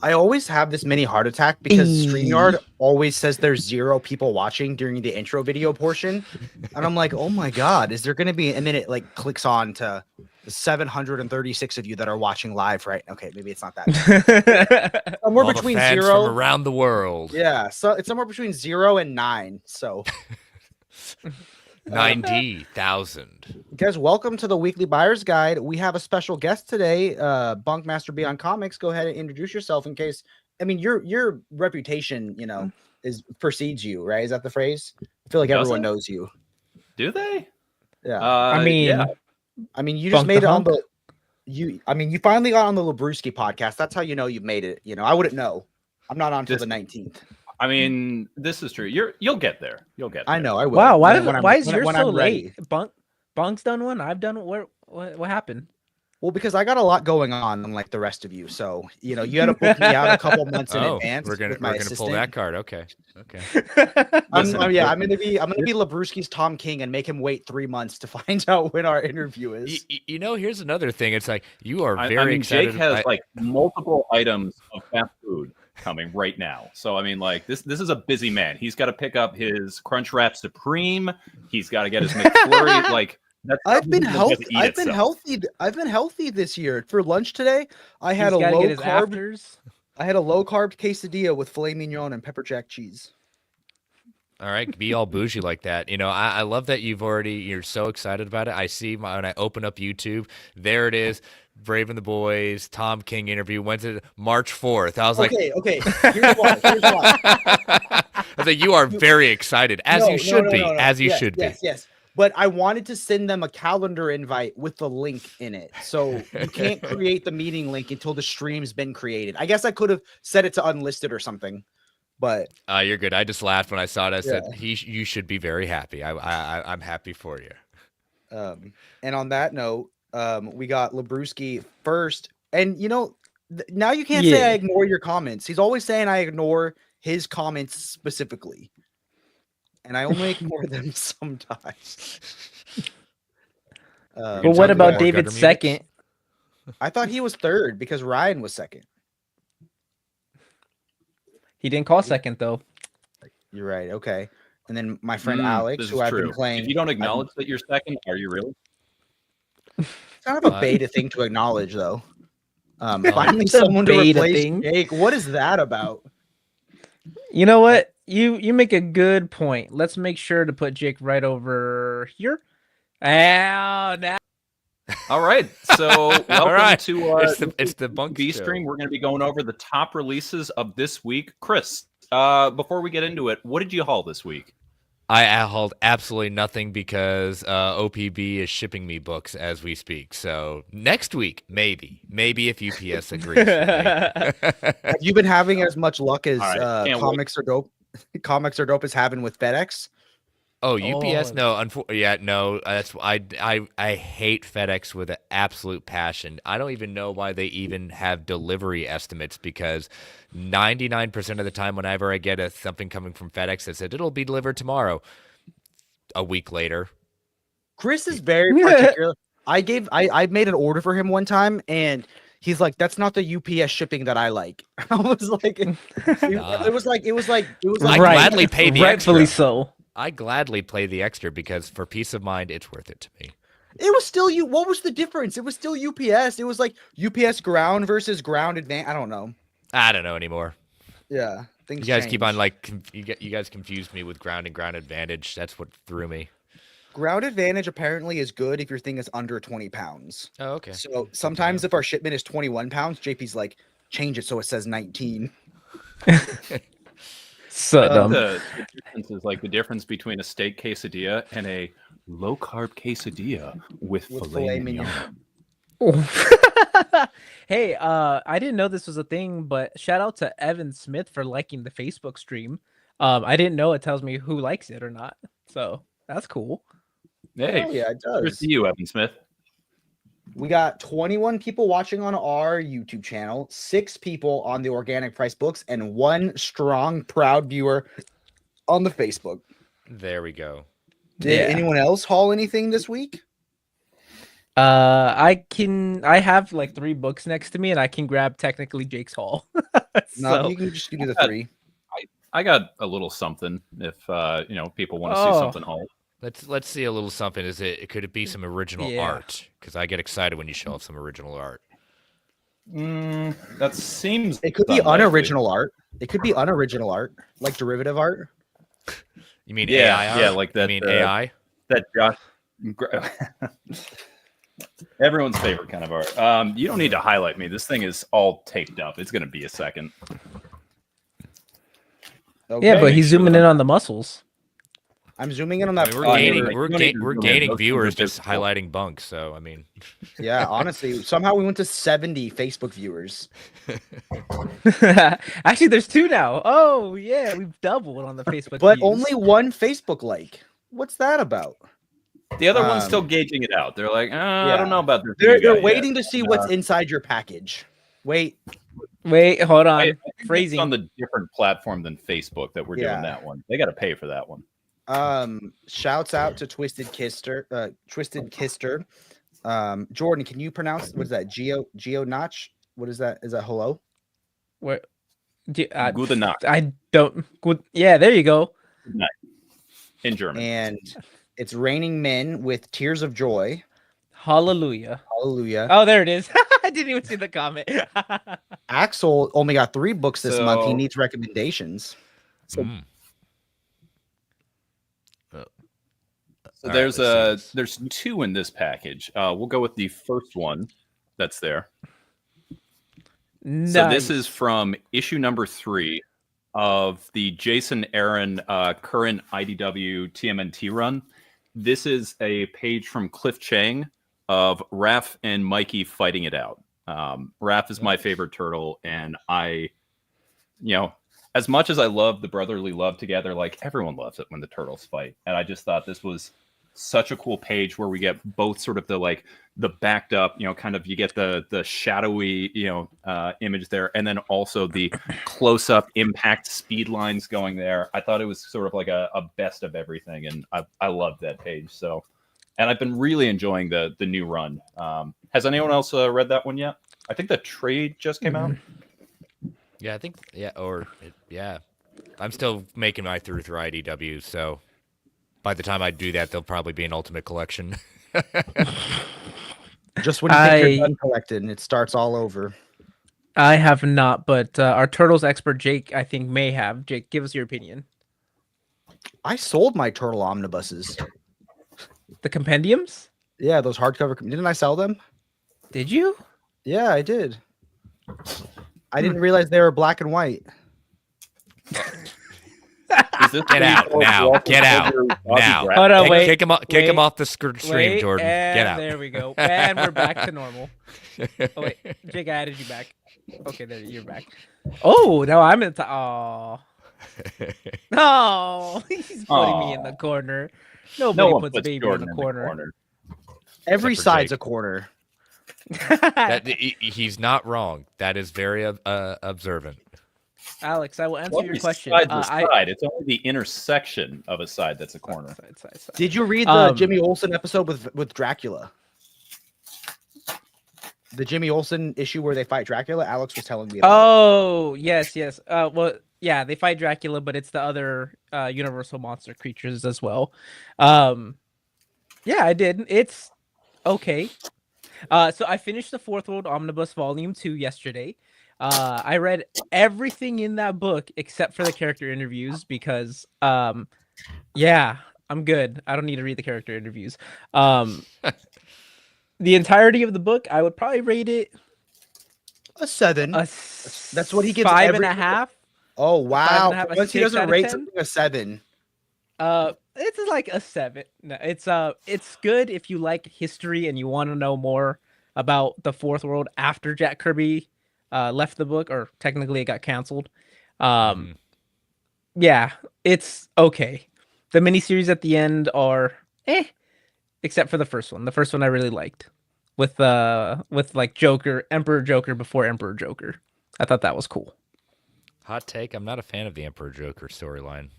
I always have this mini heart attack because StreamYard always says there's 0 people watching during the intro video portion. And I'm like, oh my God, is there going to be? And then it like clicks on to the 736 of you that are watching live, right? Okay, maybe it's not that. Somewhere All between the fans 0 from around the world. Yeah, so it's somewhere between 0 and 9. So 90,000. guys, welcome to the Weekly Buyer's Guide. We have a special guest today, Bunkmaster Beyond Comics. Go ahead and introduce yourself in case. I mean, your reputation, precedes you, right? Is that the phrase? I feel like everyone knows you. Do they? Yeah. I mean, you just made it on the. You finally got on the Labruski podcast. That's how you know you've made it. I wouldn't know. I'm not on until the 19th. I mean, this is true. You'll get there. You'll get there. I know. I will. Wow. Why is yours so late? Bunk's done one. I've done what happened? Well, because I got a lot going on, unlike the rest of you. So you had to book me out a couple months in advance. We're gonna pull that card. Okay. I'm gonna be Labruski's Tom King and make him wait 3 months to find out when our interview is. Here's another thing. It's like you are very excited. Jake has like multiple items of fast food coming right now. So I mean, like this is a busy man. He's got to pick up his Crunchwrap Supreme. He's got to get his McFlurry. Like I've been healthy. I've been healthy this year. For lunch today, I had a low carb. I had a low carb quesadilla with filet mignon and pepper jack cheese. All right, be all bougie like that. I love that you're so excited about it. I see when I open up YouTube, there it is. Brave and the Boys, Tom King interview, Wednesday, March 4th. I was okay. Here's why. I was like, you are very excited, as you should be. Yes. But I wanted to send them a calendar invite with the link in it. So you can't create the meeting link until the stream's been created. I guess I could have set it to unlisted or something. But you're good. I just laughed when I saw it. I said, you should be very happy. I'm happy for you. And on that note, we got Labruski first. And now you can't say I ignore your comments. He's always saying I ignore his comments specifically. And I only ignore them sometimes. But what about David second? I thought he was third because Ryan was second. He didn't call second though. You're right. Okay. And then my friend Alex, who I've been playing. If you don't acknowledge that you're second, are you really? It's kind of a beta thing to acknowledge, though. Finally, someone to replace Jake. What is that about? You know what? You make a good point. Let's make sure to put Jake right over here. Now. All right. So welcome to it's the Bunk B stream. We're going to be going over the top releases of this week. Chris, before we get into it, what did you haul this week? I hauled absolutely nothing because OPB is shipping me books as we speak. So next week, maybe if UPS agrees. Have you been having as much luck as Comics Are Dope is having with FedEx? Oh, UPS? No, no. That's I hate FedEx with an absolute passion. I don't even know why they even have delivery estimates because 99% of the time, whenever I get something coming from FedEx that said it'll be delivered tomorrow, a week later. Chris is very particular. I made an order for him one time, and he's like, "That's not the UPS shipping that I like." I was like, it was like. I gladly pay the rightfully extra. So. I gladly play the extra because for peace of mind, it's worth it to me. It was still you. What was the difference? It was still UPS. It was like UPS ground versus ground advance. I don't know. I don't know anymore. Yeah, you guys keep on you guys confused me with ground and ground advantage. That's what threw me. Ground advantage apparently is good if your thing is under 20 pounds. Oh, okay. So sometimes if our shipment is 21 pounds, JP's like, change it so it says 19. So dumb. The difference is like the difference between a steak quesadilla and a low carb quesadilla with filet mignon. Hey, I didn't know this was a thing, but shout out to Evan Smith for liking the Facebook stream. I didn't know it tells me who likes it or not, so that's cool. Hey, yeah, it does. Here's to you, Evan Smith. We got 21 people watching on our YouTube channel, 6 people on the Organic Price Books, and 1 strong, proud viewer on the Facebook. There we go. Did anyone else haul anything this week? I have like 3 books next to me, and I can grab technically Jake's haul. No, So, you can just do the Uh, 3. I got a little something if people want to see oh, something whole. Let's see a little something. Could it be some original Yeah. art? Because I get excited when you show off some original art. That seems It could be unlikely. unoriginal art. It could be unoriginal art, like derivative art. You mean Yeah, AI art? yeah, like that, You mean AI? That Josh, everyone's favorite kind of art. You don't need to highlight me. This thing is all taped up. It's gonna be a second. Okay. yeah, but make he's sure zooming that in I'm- on the muscles. I'm zooming in on I that. mean, I mean, like, we're you don't need to zoom in. gaining Those viewers things are just visible. highlighting bunks. So I mean, Yeah, honestly, somehow we went to 70 Facebook viewers. Actually, there's 2 now. Oh yeah, we've doubled on the Facebook. But views. only 1 Facebook like. What's that about? The other one's Um, still gauging it out. They're like, I yeah. don't know about this. They're new guy yet." waiting to see what's inside your package. Wait, Wait, hold on. I think it's Phrasing. on the different platform than Facebook that we're Yeah. doing that one. They got to pay for that one. shouts out to Twisted Kister. Jordan, can you pronounce what is that? Geo Notch? What is that? Is that hello? Where? Gute Nacht I don't. Good. Yeah, there you go. in German. And it's Raining Men with Tears of Joy. Hallelujah. Hallelujah. Oh, there it is. I didn't even see the comment. Axel only got 3 books this month. He So- needs recommendations. So- mm. So All right, let's see this. there's 2 in this package. We'll go with the first one that's there. Nice. So this is from issue number 3 of the Jason Aaron current IDW TMNT run. This is a page from Cliff Chang of Raph and Mikey fighting it out. Raph is my favorite turtle, and as much as I love the brotherly love together, like everyone loves it when the turtles fight. And I just thought this was such a cool page where we get both sort of the backed up, kind of you get the shadowy, image there, and then also the close up impact speed lines going there. I thought it was sort of like a best of everything, and I loved that page. So, and I've been really enjoying the new run. Has anyone else read that one yet? I think the trade just came out. Yeah, I think yeah. I'm still making my through IDW, so by the time I do that, they'll probably be an ultimate collection. Just when you think you're done collecting, it starts all over. I have not, but our turtles expert Jake, I think, may have. Jake, give us your opinion. I sold my turtle omnibuses. The compendiums? Yeah, those hardcover. Didn't I sell them? Did you? Yeah, I did. I didn't realize they were black and white. Is this Get out now. Get out now. Hold on, wait. Kick him wait, off the stream, Wait, Jordan. and Get out. there we go. And we're back to normal. Oh, wait. Jake, I added you back. Okay, there you're back. Oh, now I'm in. Oh, no, he's putting me in the corner. Nobody No one puts puts baby Jordan in the corner. Every Except for side's Jake. a corner. He's not wrong. That is very observant. Alex, I will answer Well, your every question. side's a side. It's only the intersection of a side that's a corner. Side. Did you read the Jimmy Olsen episode with Dracula? The Jimmy Olsen issue where they fight Dracula? Alex was telling me about it. Oh, yes. Well, yeah, they fight Dracula, but it's the other Universal monster creatures as well. Yeah, I did. It's okay. So I finished the Fourth World Omnibus Volume 2 yesterday. I read everything in that book except for the character interviews because, yeah, I'm good. I don't need to read the character interviews. The entirety of the book, I would probably rate it A 7. That's what he gives 5.5. Oh, wow. 5.5, a Once he 6 doesn't out of rate 10? something a 7. It's like a 7. No, it's good if you like history and you want to know more about the Fourth World after Jack Kirby left the book, or technically it got canceled. Yeah, it's okay. The miniseries at the end are except for the first one. The first one I really liked with like Joker, Emperor Joker before Emperor Joker. I thought that was cool. Hot take. I'm not a fan of the Emperor Joker storyline.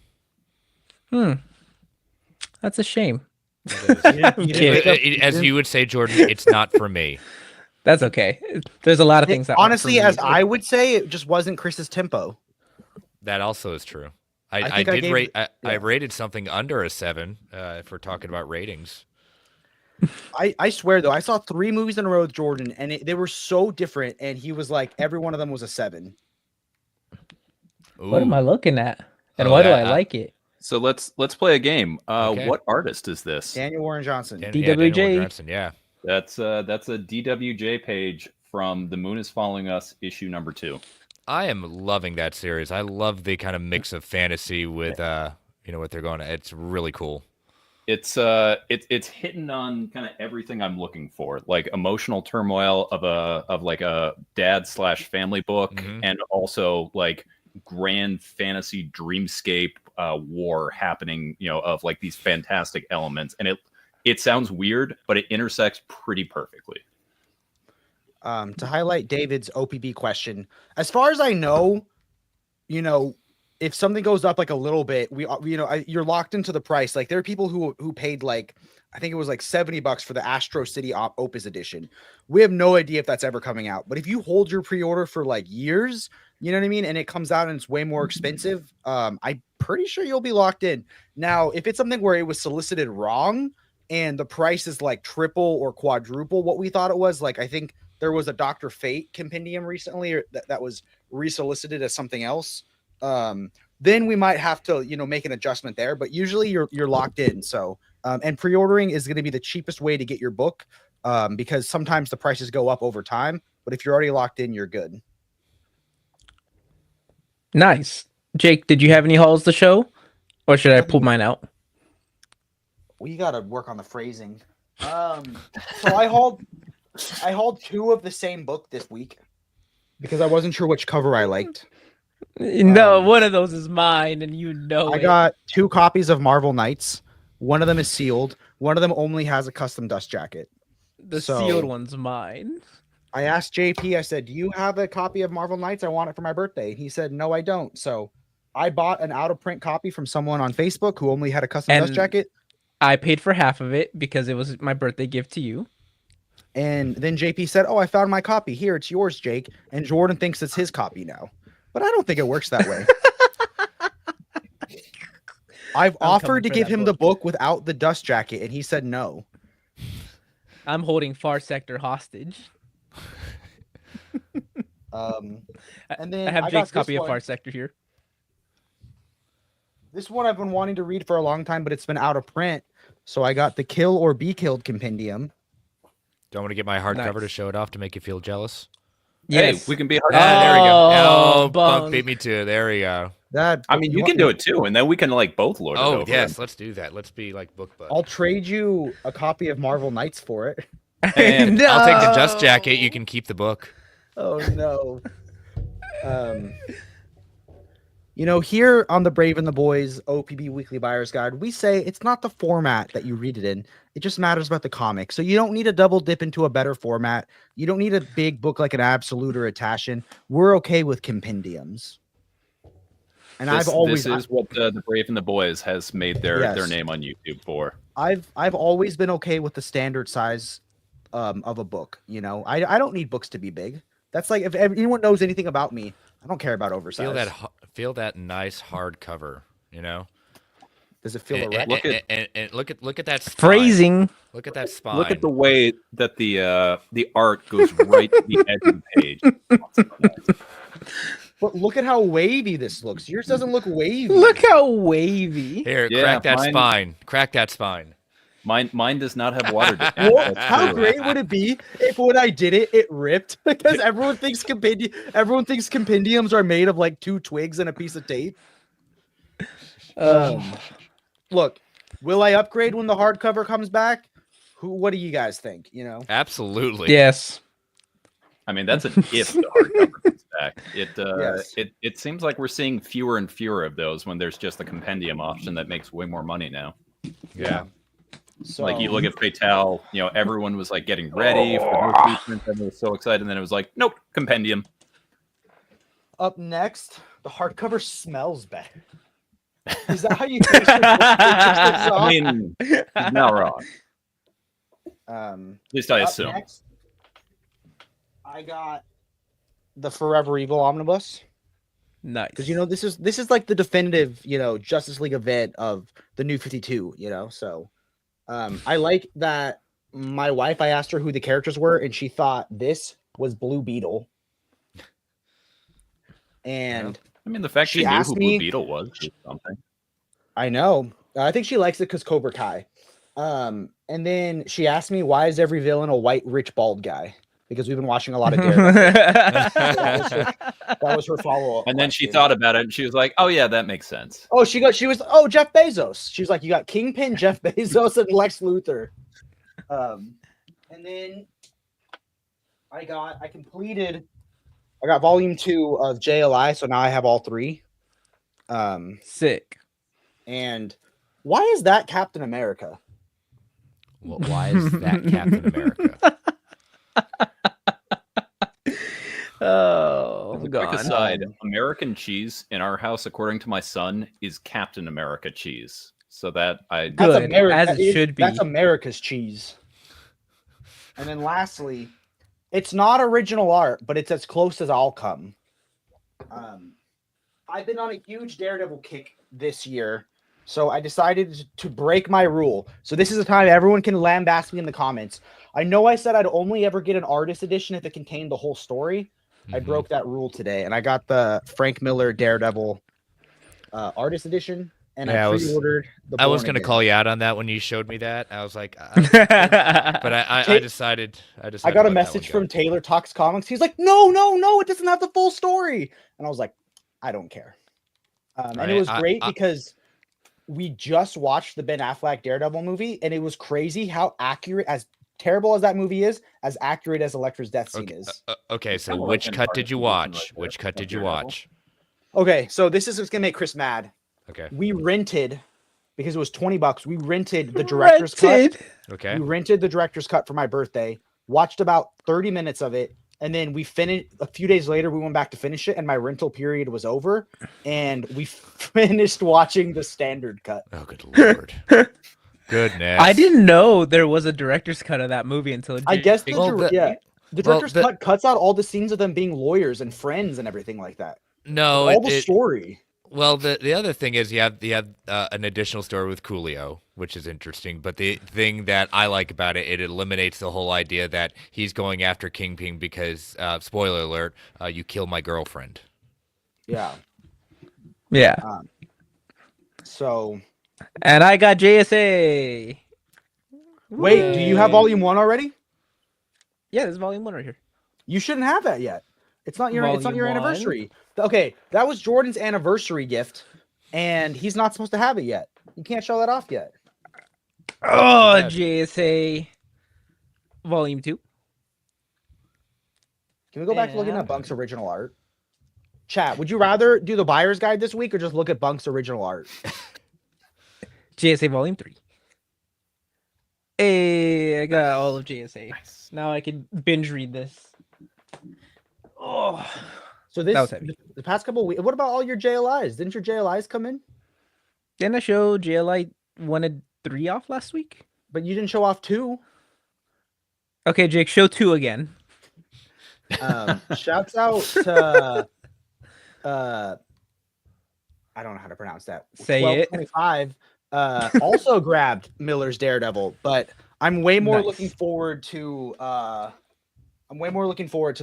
That's a shame. I'm kidding. As you would say, Jordan, it's not for me. That's okay. There's a lot of things that aren't honestly, for me as either. I would say, it just wasn't Chris's tempo. That also is true. I think I did gave- rate. I yeah. rated something under a 7. If we're talking about ratings. I swear though, I saw 3 movies in a row with Jordan, and they were so different. And he was like, every one of them was a 7. What am Ooh. I looking at? And Oh, why do that- I like it? So let's play a game. Okay. What artist is this? Daniel Warren Johnson. Daniel DWJ. Warren Johnson, yeah. That's a DWJ page from The Moon is Following Us issue number 2. I am loving that series. I love the kind of mix of fantasy with what they're going. It's really cool. It's hitting on kind of everything I'm looking for, like emotional turmoil of like a dad/family book, Mhm. and also like grand fantasy dreamscape war happening, of like these fantastic elements, and it sounds weird, but it intersects pretty perfectly. To highlight David's OPB question, as far as I know, if something goes up like a little bit, you're locked into the price. Like there are people who paid like, I think it was like $70 for the Astro City Opus edition. We have no idea if that's ever coming out, but if you hold your pre-order for like years, you know what I mean, and it comes out and it's way more expensive, I'm pretty sure you'll be locked in. Now, if it's something where it was solicited wrong and the price is like triple or quadruple what we thought it was, like I think there was a Dr. Fate compendium recently that was resolicited as something else. Then we might have to, make an adjustment there, but usually you're locked in. So, and pre-ordering is going to be the cheapest way to get your book, because sometimes the prices go up over time, but if you're already locked in, you're good. Nice. Jake, did you have any hauls to show? Or should I pull mine out? We got to work on the phrasing. So I hauled 2 of the same book this week because I wasn't sure which cover I liked. No, one of those is mine, and you know I got 2 copies of Marvel Knights. One of them is sealed. One of them only has a custom dust jacket. the sealed one's mine. I asked JP, I said, do you have a copy of Marvel Knights? I want it for my birthday. He said, no, I don't. So I bought an out-of-print copy from someone on Facebook who only had a custom dust jacket. I paid for half of it because it was my birthday gift to you. And then JP said, oh, I found my copy. Here, it's yours, Jake. And Jordan thinks it's his copy now. But I don't think it works that way. I've offered to give him the book without the dust jacket, and he said no. I'm holding Far Sector hostage. And then I have Jake's copy of Far Sector here. This one I've been wanting to read for a long time, but it's been out of print. So I got the Kill or Be Killed compendium. Don't want to get my hardcover to Nice. show it off to make you feel jealous. Yes. Hey, we can be hard. There we go. Oh, Oh, bunk. Bunk beat me to it. There we go. I mean, you can do it too, and then we can like both lord it Oh, over. yes. Let's do that. Let's be like book buds. I'll trade you a copy of Marvel Knights for it. And No. I'll take the dust jacket. You can keep the book. Oh no. Here on the Brave and the Boys OPB Weekly Buyer's Guide, we say it's not the format that you read it in. It just matters about the comic. So you don't need to double dip into a better format. You don't need a big book like an Absolute or a Taschen. We're okay with compendiums. And this is what the the Brave and the Boys has made their name on YouTube for. I've always been okay with the standard size of a book. I don't need books to be big. That's like if anyone knows anything about me, I don't care about oversized. Feel that nice hardcover. Does it feel And, erect? and look at that spine. Phrasing. Look at that spine. Look at the way that the art goes right to the edge of the page. But look at how wavy this looks. Yours doesn't look wavy. Look how wavy. Here, Yeah, crack that mine- spine. Crack that spine. Mine does not have water. Well, how great would it be if when I did it, it ripped? Because everyone thinks compendiums are made of like 2 twigs and a piece of tape. Look, will I upgrade when the hardcover comes back? What do you guys think? Absolutely. Yes. I mean, that's an if the hardcover comes back. Yes. It seems like we're seeing fewer and fewer of those when there's just a compendium option that makes way more money now. Yeah. So, Like you look at Fatale, everyone was like getting ready for those reprints, everyone was so excited, and then it was like, nope, compendium. up next, the hardcover smells better. Is that how you finish your Christmas I off? mean, he's not wrong. At At least I assume. Next, I got the Forever Evil omnibus. Nice. Because this is like the definitive Justice League event of the New 52. So I like that. My wife, I asked her who the characters were, and she thought this was Blue Beetle. And I mean, the fact she she knew asked who me- Blue Beetle was something. I know. I think she likes it because Cobra Kai. And then she asked me, why is every villain a white, rich, bald guy? Because we've been watching a lot of Daredevil. That was her follow-up. And then she question. thought about it, and she was like, "Oh yeah, that makes sense." Oh, Jeff Bezos. She was like, you got Kingpin, Jeff Bezos, and Lex Luthor. And then I got volume 2 of JLI, so now I have all 3. Sick. And why is that Captain America? Well, why is that Captain America? Oh, Quick God. aside, American cheese in our house, according to my son, is Captain America cheese. So that Good. That's as it should be. That's America's cheese. And then lastly, it's not original art, but it's as close as I'll come. I've been on a huge Daredevil kick this year, so I decided to break my rule. So this is a time everyone can lambast me in the comments. I know I said I'd only ever get an artist edition if it contained the whole story. I broke that rule today, and I got the Frank Miller Daredevil artist edition, and Yeah, I pre-ordered the I was Born going to Again. call you out on that when you showed me that. I was like, but I decided. I got to a let that message one from Taylor Talks Comics. He's like, no, it doesn't have the full story. And I was like, I don't care. And it was great because we just watched the Ben Affleck Daredevil movie, and it was crazy how accurate, as terrible as that movie is, as accurate as Elektra's death scene is. Okay, so Kinda which like cut an did you artist watch? edition right Which there cut of did you Daredevil. watch? Okay, so this is what's gonna make Chris mad. Okay. We rented, because it was $20. We rented the director's cut. Okay. We rented the director's cut for my birthday. Watched about 30 minutes of it. And then we finished a few days later. We went back to finish it, and my rental period was over. And we finished watching the standard cut. Oh, good lord. Goodness. I didn't know there was a director's cut of that movie until I guess the Well, director's cut cuts out all the scenes of them being lawyers and friends and everything like that. No, All the story. Well, the other thing is you have an additional story with Coolio, which is interesting. But the thing that I like about it, it eliminates the whole idea that he's going after Kingpin because, spoiler alert, you kill my girlfriend. Yeah. Yeah. So And I got JSA. wait, do you have volume 1 already? Yeah, there's volume 1 right here. You shouldn't have that yet. It's not your Volume 1. anniversary. Okay, that was Jordan's anniversary gift, and he's not supposed to have it yet. You can't show that off yet. Oh, bad. JSA. Volume 2. Can we go back to looking at Bunk's original art? Chat, would you rather do the buyer's guide this week or just look at Bunk's original art? JSA Volume 3. Hey, I got all of JSA. Nice. Now I can binge read this. Oh. So That was this heavy. the past couple of weeks. What about all your JLIs? Didn't your JLIs come in? Didn't I show JLI 1 and 3 off last week? But you didn't show off 2. Okay, Jake, show 2 again. Shouts out to I don't know how to pronounce that. Say it. 1225 also grabbed Miller's Daredevil, but I'm way more Nice. looking forward to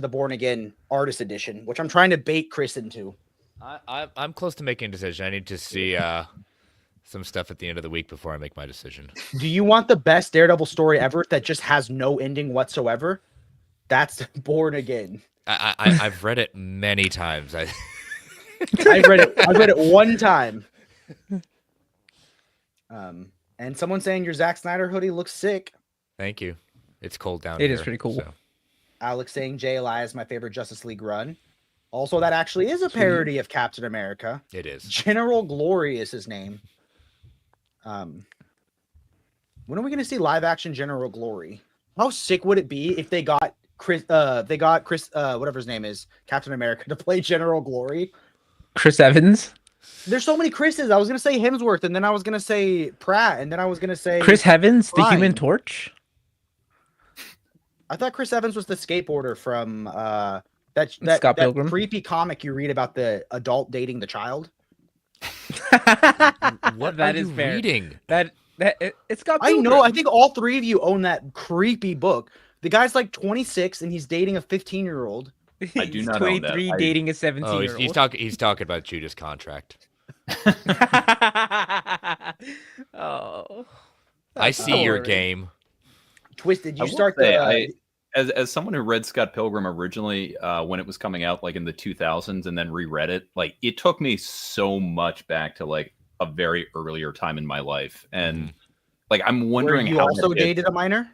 the Born Again Artist Edition, which I'm trying to bait Chris into. I'm close to making a decision. I need to see some stuff at the end of the week before I make my decision. Do you want the best Daredevil story ever that just has no ending whatsoever? That's Born Again. I've read it many times. I read it one time. And someone saying your Zack Snyder hoodie looks sick. Thank you. It's cold down It here. is pretty cool. so. Alex saying JLI is my favorite Justice League run. Also, that actually is a parody of Captain America. It is. General Glory is his name. When are we going to see live action General Glory? How sick would it be if they got Chris, whatever his name is, Captain America, to play General Glory? Chris Evans. There's so many Chris's. I was gonna say Hemsworth, and then I was gonna say Pratt, and then I was gonna say Chris Evans, the Human Prime. Torch. I thought Chris Evans was the skateboarder from that Scott that Pilgrim. creepy comic you read about the adult dating the child. What That are is you fair. reading? It's Scott I Pilgrim. know. I think all three of you own that creepy book. The guy's like 26 and he's dating a 15-year-old. I do He's not own that. 23 dating a Oh, 17-year-old. he's talking about Judas Contract. Oh. I see your Sorry. game. Twisted. You I will start say, the as someone who read Scott Pilgrim originally when it was coming out, like in the 2000s, and then reread it, like it took me so much back to like a very earlier time in my life, and like I'm wondering you how also that did- dated a minor.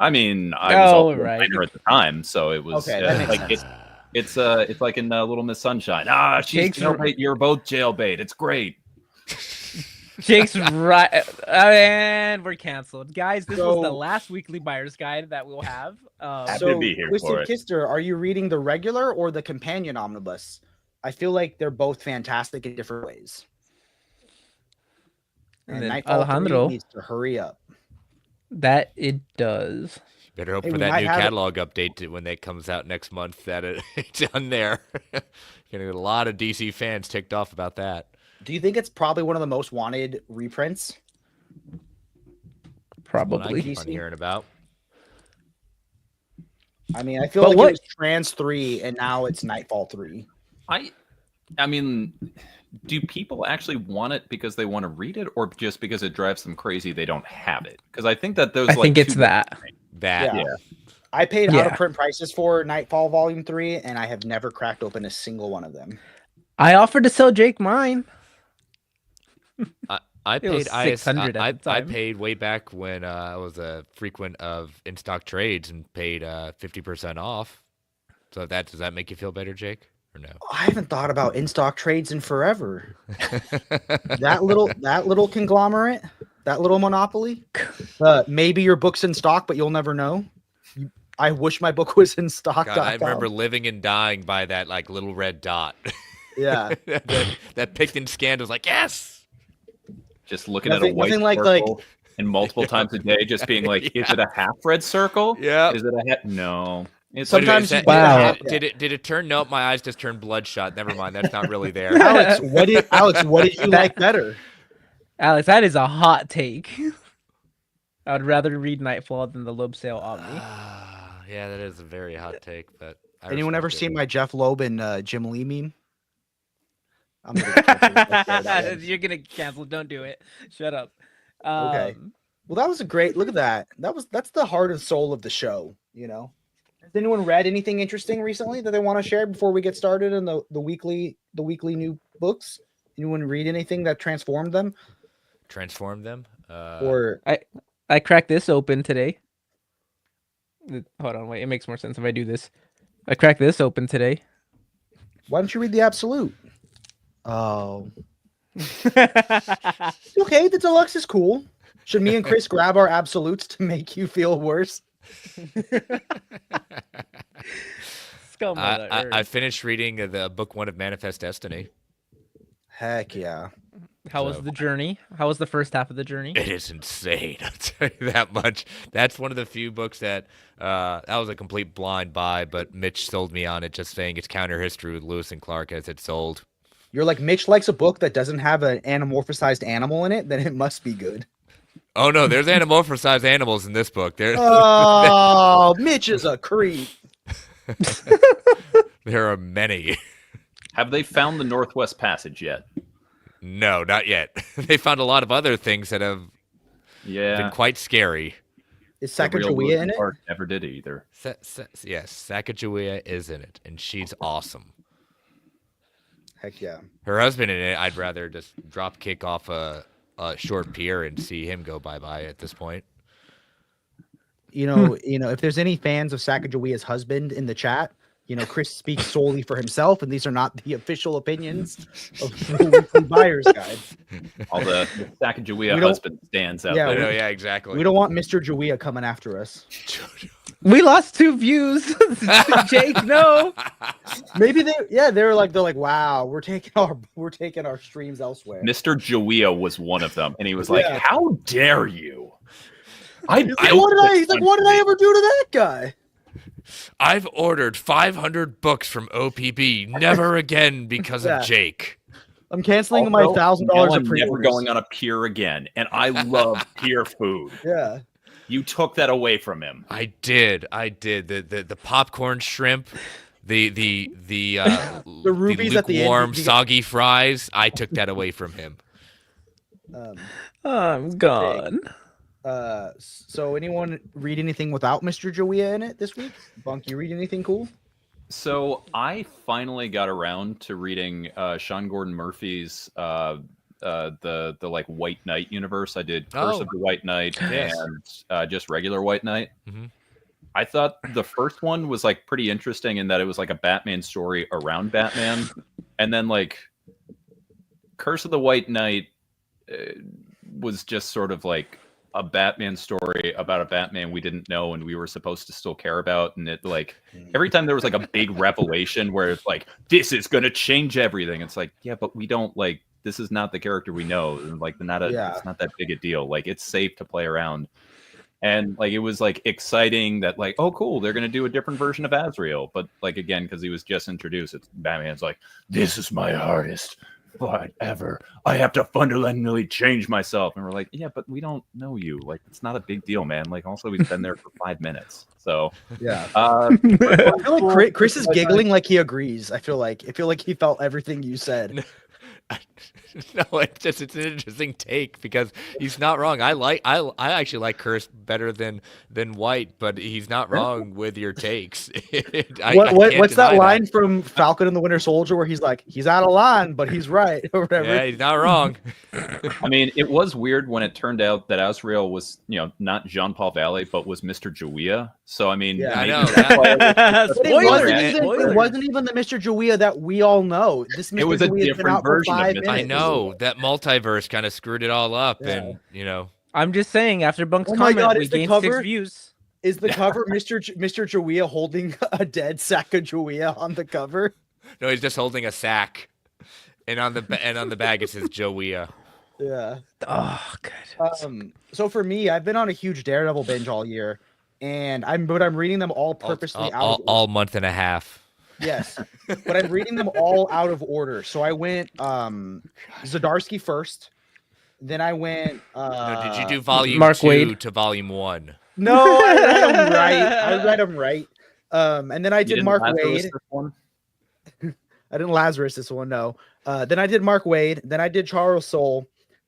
I mean, I was Oh, also a right. minor at the time, so it was Okay, that makes like sense. it's like in Little Miss Sunshine. Ah, she's Jake's- jailbait. You're both jailbait. It's great. Jake's right. And we're canceled. Guys, this was the So- last weekly buyer's guide that we'll have. Happy to So, be here for Twisted it. Kister, are you reading the regular or the companion omnibus? I feel like they're both fantastic in different ways. And And then Nightfall 3 Alejandro. needs to hurry up. That it does. Better hope Hey, for we that might new have it- catalog update when that comes out next month that it's on there. Gonna get a lot of DC fans ticked off about that. Do you think it's probably one of the most wanted reprints? What I Probably. keep on hearing about. I mean, I feel But like what- it was Trans 3 and now it's Nightfall 3. I mean, do people actually want it because they want to read it, or just because it drives them crazy they don't have it? Because I think that those I like think it's two- that. That Yeah. Yeah. I paid out Yeah. of print prices for Nightfall Volume 3 and I have never cracked open a single one of them. I offered to sell Jake mine. I It was paid $600 at the I time. paid way back when I was a frequent of in stock trades and paid 50% off. So does that make you feel better, Jake? Or no? I haven't thought about in-stock trades in forever. That little conglomerate, that little monopoly. Maybe your book's in stock, but you'll never know. I wish my book was in stock. God, I remember living and dying by that like little red dot. Yeah. that picked and scanned was like, yes. just looking at a Nothing- white nothing like- circle and multiple times a day, just being like, is it a half red circle? Yeah. Is it a no? It's Wait a minute, Sometimes is you that- get a Wow. half- Did it turn? Nope, my eyes just turned bloodshot. Never mind, that's not really there. Alex, what did you like better? Alex, that is a hot take. I would rather read Nightfall than the Loeb Sale Omni. Yeah, that is a very hot take, but I Anyone ever respect it. seen my Jeff Loeb and Jim Lee meme? I'm gonna get canceled if I share that one. You're gonna cancel. Don't do it. Shut up. Okay. Well, that was a great look at that. That's the heart and soul of the show, you know. Has anyone read anything interesting recently that they want to share before we get started in the weekly new books? Anyone read anything that transformed them? Transform them? Or I cracked this open today. Hold on, wait. It makes more sense if I do this. I cracked this open today. why don't you read the Absolute? Oh, okay. The deluxe is cool. Should me and Chris grab our Absolutes to make you feel worse? Scum of the I earth. finished reading the book 1 of Manifest Destiny. Heck yeah. How was so- the journey? How was the first half of the journey? It is insane. I'll tell you that much. That's one of the few books that that was a complete blind buy, but Mitch sold me on it, just saying it's counter history with Lewis and Clark as it sold. You're like, Mitch likes a book that doesn't have an anamorphosized animal in it, then it must be good. Oh no, there's anamorphosized animals in this book. Oh, Mitch is a creep. There are many. Have they found the Northwest Passage yet? No, not yet. They found a lot of other things that have Yeah. been quite scary. Is The real Sacagawea Lewis in it? Clark never did either. Yes, Sacagawea is in it, and she's awesome. Heck yeah. Her husband in it, I'd rather just drop kick off a short pier and see him go bye-bye at this point. You know, if there's any fans of Sacagawea's husband in the chat, Chris speaks solely for himself, and these are not the official opinions of the Weekly Buyer's Guide. All the Sacagawea We don't- husband stands out Yeah, I there. know, yeah, exactly. We don't want Mr. Jawea coming after us. We lost 2 views. Jake, no. Maybe they're like, wow, we're taking our streams elsewhere. Mr. Joea was one of them, and he was like, Yeah. "How dare you?" He's like, what did I ever do to that guy? I've ordered 500 books from OPB. Never again because Yeah. of Jake. I'm canceling my $1,000 now of I'm pre-orders. never going on a pier again, and I love pier food. Yeah. You took that away from him. I did. The popcorn shrimp, the rubies at the end, lukewarm, you get- soggy fries. I took that away from him. I'm gone. So anyone read anything without Mr. Joea in it this week? Bunk, you read anything cool? So I finally got around to reading Sean Gordon Murphy's the like White Knight universe. I did Curse of the White Knight Yes. and just regular White Knight. Mhm. I thought the first one was like pretty interesting in that it was like a Batman story around Batman, and then like Curse of the White Knight was just sort of like a Batman story about a Batman we didn't know and we were supposed to still care about. And it like every time there was like a big revelation where it's like, this is going to change everything. It's like, yeah, but we don't like, this is not the character we know. And like, it's not that big a deal. Like it's safe to play around. And like, it was like exciting that like, oh cool, they're going to do a different version of Azrael. But like, again, cause he was just introduced, it's Batman's like, this is my hardest fight ever. I have to fundamentally change myself. And we're like, yeah, but we don't know you. Like, it's not a big deal, man. Like, also, he's been there for 5 minutes. So, Yeah. I I feel like Chris is giggling like he agrees. I feel like he felt everything you said. No, it's an interesting take because he's not wrong. I actually like Curse better than White, but he's not wrong with your takes. What's that line from Falcon and the Winter Soldier where he's like, he's out of line, but he's right or whatever? Yeah, he's not wrong. I mean, it was weird when it turned out that Azrael was, not Jean-Paul Valley, but was Mr. Joea. So, I mean, Yeah, I maybe know. that's why But Spoilers. it wasn't even the Mr. Joea that we all know. This Mr. It was a Joea has been different out for version of 5 Mr. minutes. I know that multiverse kind of screwed it all up, Yeah. and I'm just saying, after Bunk's Oh my comment, God, we is the gained cover- 6 views. Is the cover Mr. Joea holding a dead sack of Joea on the cover? no, he's just holding a sack, and on the bag it says Joea. Yeah. Oh, good. So for me, I've been on a huge Daredevil binge all year, and I'm reading them all purposely out of all month and a half. Yes, but I'm reading them all out of order. So I went Zdarsky first, then I went. No, did you do volume Mark 2 Waid. to volume 1? No, I read them right. And then I You did didn't Mark Lazarus Waid. this one? I didn't Lazarus this one. No. Then I did Mark Waid. Then I did Charles Soule,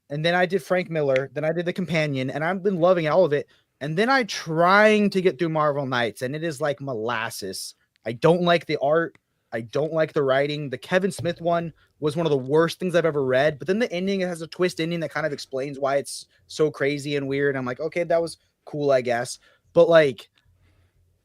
and then I did Frank Miller. Then I did The Companion, and I've been loving all of it. And then I trying to get through Marvel Knights, and it is like molasses. I don't like the art. I don't like the writing. The Kevin Smith one was one of the worst things I've ever read. But then the ending, it has a twist ending that kind of explains why it's so crazy and weird. I'm like, okay, that was cool, I guess. But like,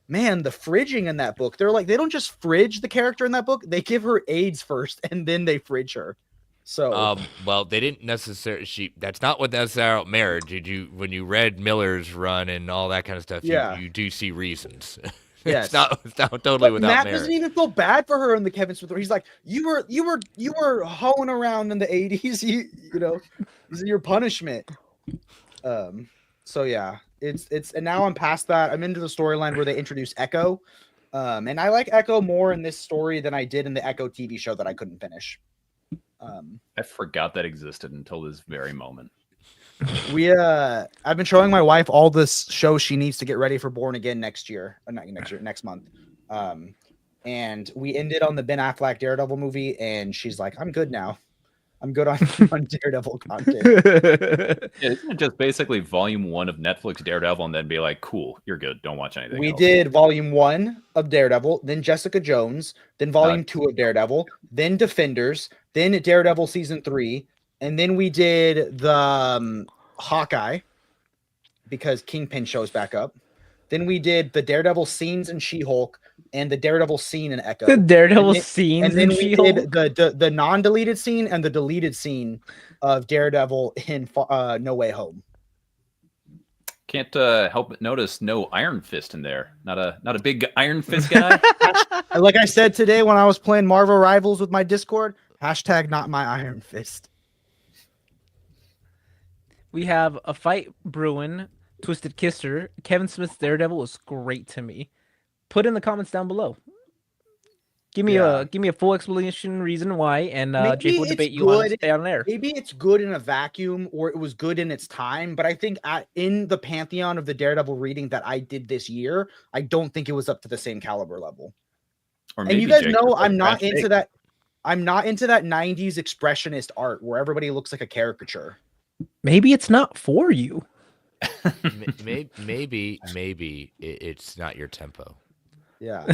man, the fridging in that book, they're like, they don't just fridge the character in that book. They give her AIDS first, and then they fridge her. So Well, they didn't necessarily. That's not what necessarily marriage. When you read Miller's run and all that kind of stuff? Yeah. you do see reasons. Yes. it's not totally but without Matt marriage. doesn't even feel bad for her in the Kevin Smith. He's like, you were hoeing around in the 80s. You know, this is your punishment. So yeah, it's and now I'm past that. I'm into the storyline where they introduce Echo. And I like Echo more in this story than I did in the Echo TV show that I couldn't finish. I forgot that existed until this very moment. I've been showing my wife all this show she needs to get ready for Born Again next year. Not next year, next month. And we ended on the Ben Affleck Daredevil movie, and she's like, I'm good now. I'm good on Daredevil content. Yeah, isn't it just basically volume 1 of Netflix Daredevil and then be like, cool, you're good, don't watch anything We else? did volume 1 of Daredevil, then Jessica Jones, then volume 2 of Daredevil, then Defenders, then Daredevil season 3, and then we did the Hawkeye because Kingpin shows back up. Then we did the Daredevil scenes in She-Hulk and the Daredevil scene in Echo. The Daredevil And then- scenes and then in we She-Hulk. did the non-deleted scene and the deleted scene of Daredevil in No Way Home. Can't help but notice no Iron Fist in there. Not a big Iron Fist guy. Like I said today when I was playing Marvel Rivals with my Discord, hashtag not my Iron Fist. We have a fight brewing. Twisted Kisser. Kevin Smith's Daredevil was great to me. Put in the comments down below. Give me a full explanation reason why, and Jake will debate you on it, stay on air. Maybe it's good in a vacuum, or it was good in its time. But I think in the pantheon of the Daredevil reading that I did this year, I don't think it was up to the same caliber level. Or and you guys know I'm not into that. I'm not into that 90s expressionist art where everybody looks like a caricature. Maybe it's not for you. maybe it's not your tempo. Yeah,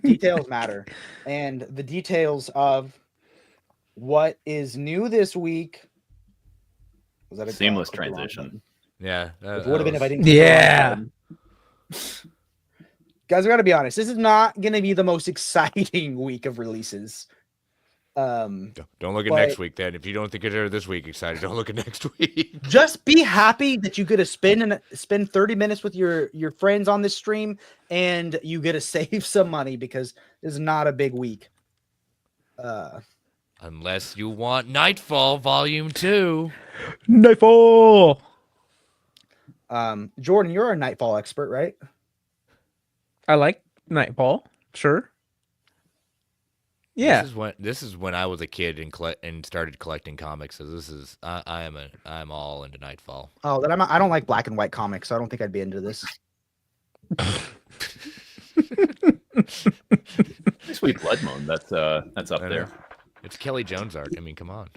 details matter, and the details of what is new this week. Was that a seamless transition? Yeah, it would have been if I didn't. Guys, I gotta be honest. This is not gonna be the most exciting week of releases. Don't look at next week then. If you don't think it's this week excited, don't look at next week. Just be happy that you get to spend 30 minutes with your friends on this stream, and you get to save some money because this is not a big week. Unless you want Nightfall Volume 2. Nightfall. Jordan, you're a Nightfall expert, right? I like Nightfall. Sure. Yeah, this is when I was a kid and started collecting comics. So this is I'm all into Nightfall. Oh, then I don't like black and white comics, so I don't think I'd be into this. Sweet Blood Moon, that's up there. It's Kelly Jones art. I mean, come on.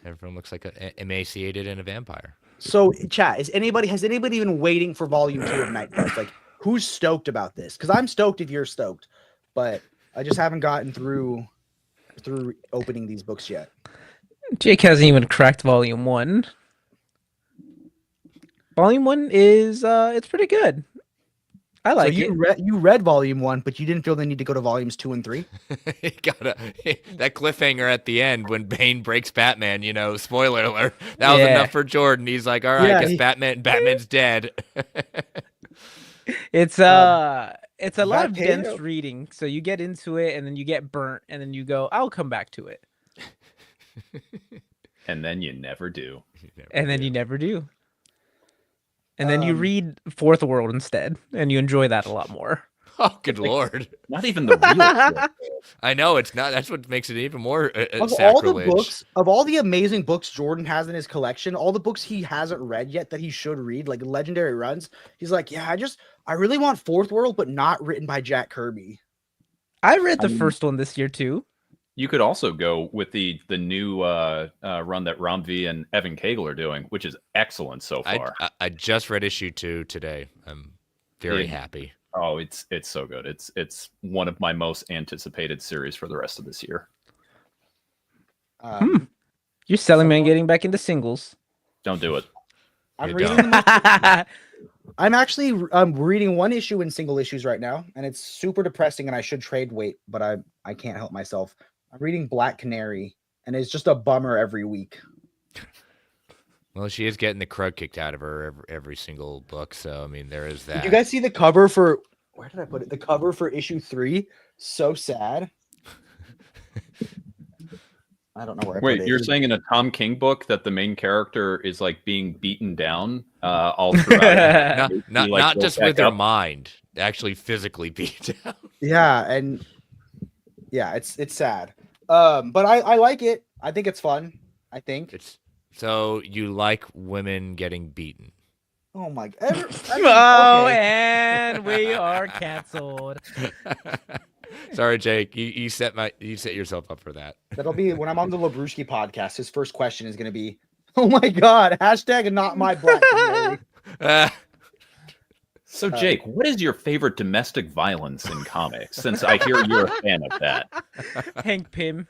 Everyone looks like emaciated and a vampire. So, chat, has anybody been waiting for Volume 2 of Nightfall? Like, who's stoked about this? Because I'm stoked if you're stoked. But I just haven't gotten through opening these books yet. Jake hasn't even cracked Volume 1. Volume 1 is it's pretty good. I like it. You read Volume 1, but you didn't feel the need to go to Volumes 2 and 3? That cliffhanger at the end when Bane breaks Batman, spoiler alert. That was enough for Jordan. He's like, all right, I guess Batman's dead. It's a lot of dense reading, so you get into it, and then you get burnt, and then you go, I'll come back to it. And then you never do. You never do. And then you read Fourth World instead, and you enjoy that a lot more. Oh, good lord. Not even the real I know, it's not. That's what makes it even more sacrilege. Of all the amazing books Jordan has in his collection, all the books he hasn't read yet that he should read, like Legendary Runs, he's like, yeah, I really want Fourth World, but not written by Jack Kirby. I read the first one this year, too. You could also go with the new run that Ramvi and Evan Cagle are doing, which is excellent so far. I just read issue 2 today. I'm very happy. Oh, it's so good. It's one of my most anticipated series for the rest of this year. You're selling me on getting back into singles. Don't do it. I'm actually reading one issue in single issues right now, and it's super depressing, and I should trade weight, but I can't help myself. I'm reading Black Canary, and it's just a bummer every week. Well, she is getting the crud kicked out of her every single book, so I mean, there is that. Did you guys see the cover for where did I put it? The cover for issue 3. So sad. I don't know where. Wait, you're saying in a Tom King book that the main character is like being beaten down all throughout? not just with her mind, actually physically beat down. Yeah, and yeah, it's sad. But I like it. I think it's fun. I think it's. So you like women getting beaten? Oh my god! And we are canceled. Sorry, Jake. You set yourself up for that. That'll be when I'm on the Labruski podcast. His first question is going to be, "Oh my god!" Hashtag not my black. So, Jake, what is your favorite domestic violence in comics? Since I hear you're a fan of that, Hank Pym.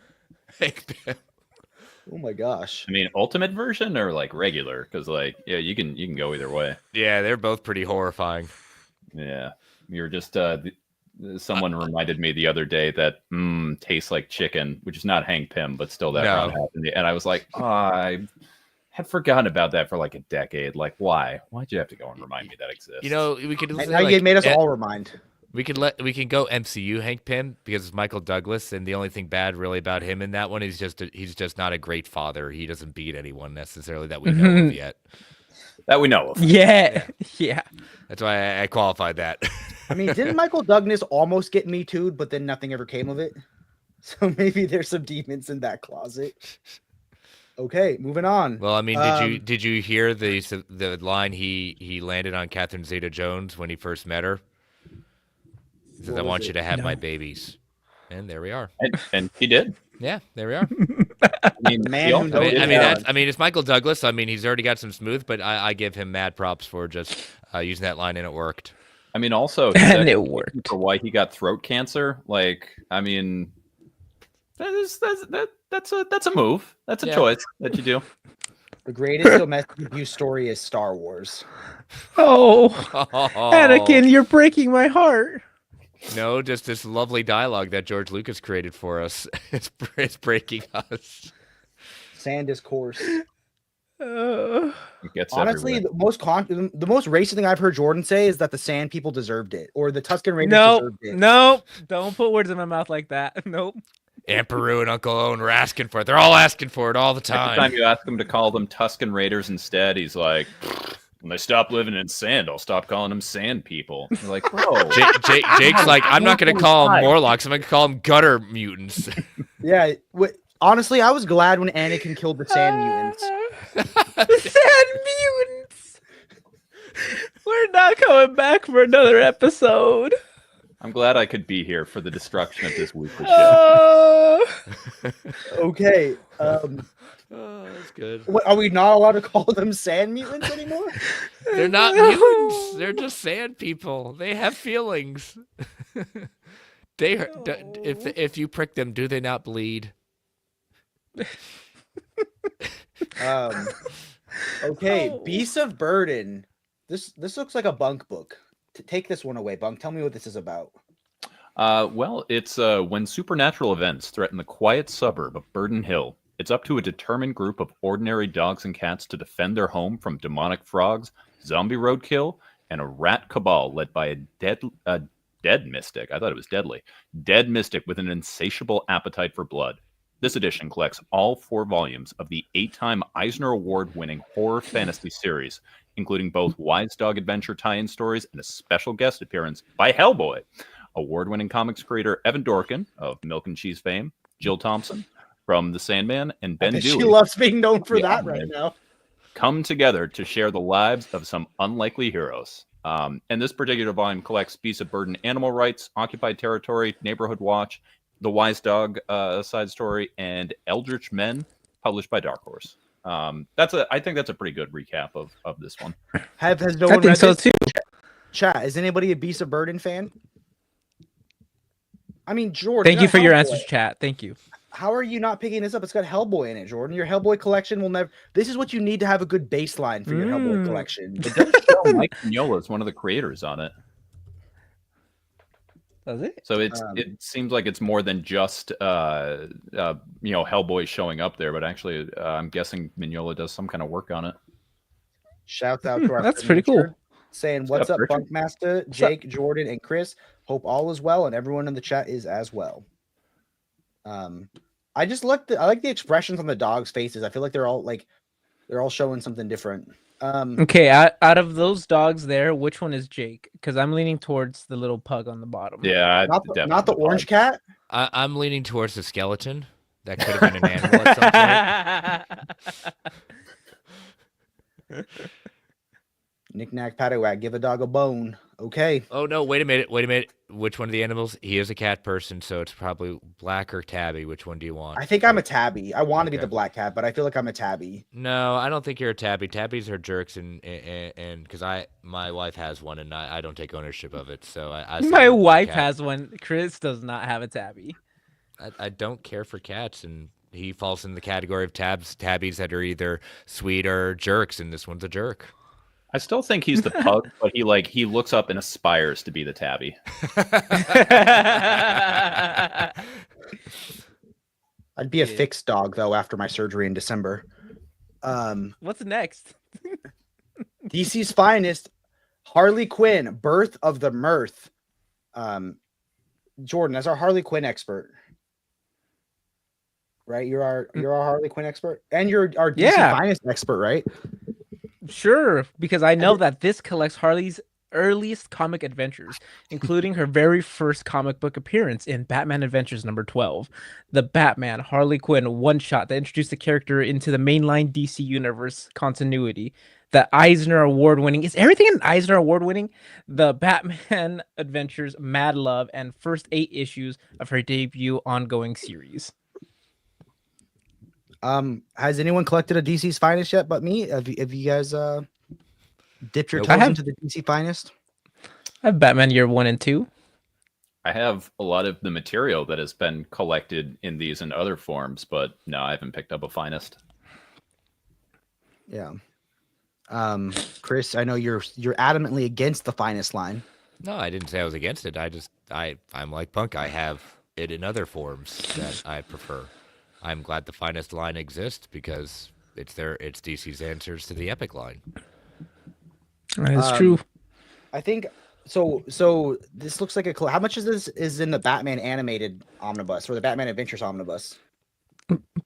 Oh my gosh! I mean, ultimate version or like regular? Because you can go either way. Yeah, they're both pretty horrifying. Yeah, you're just someone reminded me the other day that tastes like chicken, which is not Hank Pym, but still that happened. And I was like, I had forgotten about that for like a decade. Like, why? Why'd you have to go and remind me that exists? You know, we could Now you made us all remind. We can go MCU Hank Pym because it's Michael Douglas, and the only thing bad really about him in that one is he's just not a great father. He doesn't beat anyone necessarily that we know of yet. That we know of. Yeah. That's why I qualified that. I mean, didn't Michael Douglas almost get Me Too'd, but then nothing ever came of it? So maybe there's some demons in that closet. Okay, moving on. Well, I mean, did you hear the line he landed on Catherine Zeta-Jones when he first met her? He says, "I want you to have my babies," and there we are. And he did. Yeah, there we are. I mean, it's Michael Douglas. I mean, he's already got some smooth, but I give him mad props for just using that line, and it worked. I mean, also, and it worked for why he got throat cancer. Like, I mean, that's a move. That's a choice that you do. The greatest domestic abuse story is Star Wars. Oh, Anakin, you're breaking my heart. No, just this lovely dialogue that George Lucas created for us. It's breaking us. Sand is coarse. It gets honestly, everywhere. the most racist thing I've heard Jordan say is that the Sand people deserved it, or the Tusken Raiders deserved it. Nope, don't put words in my mouth like that. Nope. Aunt Peru and Uncle Owen were asking for it. They're all asking for it all the time. Every time you ask him to call them Tusken Raiders instead, he's like, when they stop living in sand, I'll stop calling them sand people. You're like, bro. Jake's like, I'm not going to call them Morlocks. I'm going to call them gutter mutants. Yeah. Honestly, I was glad when Anakin killed the sand mutants. The sand mutants. We're not coming back for another episode. I'm glad I could be here for the destruction of this weekly show. Okay. That's good. What, are we not allowed to call them sand mutants anymore? They're not mutants. They're just sand people. They have feelings. If you prick them, do they not bleed? Okay, Beasts of Burden. This looks like a Bunk book. Take this one away, Bunk. Tell me what this is about. Well, it's when supernatural events threaten the quiet suburb of Burden Hill. It's up to a determined group of ordinary dogs and cats to defend their home from demonic frogs, zombie roadkill, and a rat cabal led by a dead mystic. I thought it was deadly. Dead mystic with an insatiable appetite for blood. This edition collects all 4 volumes of the 8-time Eisner Award-winning horror fantasy series, including both Wise Dog Adventure tie-in stories and a special guest appearance by Hellboy. Award-winning comics creator Evan Dorkin of Milk and Cheese fame, Jill Thompson from The Sandman, and Ben Dewey. She loves being known for that right now. Come together to share the lives of some unlikely heroes. And this particular volume collects Beasts of Burden Animal Rights, Occupied Territory, Neighborhood Watch, The Wise Dog side story, and Eldritch Men, published by Dark Horse. I think that's a pretty good recap of this one. Has no I one think read so this? too. Chat, is anybody a Beast of Burden fan? I mean, Jordan. Thank you for your answers, chat. Thank you. How are you not picking this up? It's got Hellboy in it, Jordan. Your Hellboy collection will never. This is what you need to have a good baseline for your Hellboy collection. It does show Mike Mignola is one of the creators on it. Does it? So it seems like it's more than just Hellboy showing up there, but actually I'm guessing Mignola does some kind of work on it. Shouts out to our That's friend pretty cool. Richard, saying what's up, Bunkmaster, Jake, Jordan, and Chris. Hope all is well, and everyone in the chat is as well. I like the expressions on the dogs' faces. I feel like they're all showing something different. Okay, out of those dogs there, which one is Jake? Because I'm leaning towards the little pug on the bottom. Yeah, not the orange cat. I'm leaning towards the skeleton. That could have been an animal at some point. Knick-knack, paddywhack, give a dog a bone. Okay. Oh, no, wait a minute. Which one of the animals? He is a cat person, so it's probably black or tabby. Which one do you want? I think I'm a tabby. I want to be the black cat, but I feel like I'm a tabby. No, I don't think you're a tabby. Tabbies are jerks, and because my wife has one, and I don't take ownership of it. So I my wife has one. Chris does not have a tabby. I don't care for cats, and he falls in the category of tabbies that are either sweet or jerks, and this one's a jerk. I still think he's the pug, but he looks up and aspires to be the tabby. I'd be a fixed dog though after my surgery in December. What's next? DC's finest, Harley Quinn, Birth of the Mirth. Jordan, as our Harley Quinn expert, right? You're our Harley Quinn expert, and you're our DC Yeah. finest expert, right? Sure, because I know that this collects Harley's earliest comic adventures, including her very first comic book appearance in Batman Adventures number 12, the Batman Harley Quinn one-shot that introduced the character into the mainline DC Universe continuity. The Eisner Award-winning, is everything an Eisner Award-winning? The Batman Adventures Mad Love and first 8 issues of her debut ongoing series. Has anyone collected a DC's finest yet but me? Have you guys dipped your Nope. toes into the DC finest? I have Batman Year 1 and 2. I have a lot of the material that has been collected in these and other forms, but no, I haven't picked up a finest. Yeah. Chris, I know you're adamantly against the finest line. No, I didn't say I was against it. I'm like Punk. I have it in other forms that I prefer. I'm glad the finest line exists because it's DC's answers to the Epic line. That is true. I think so. So this looks like a. How much is this is in the Batman animated omnibus or the Batman Adventures omnibus?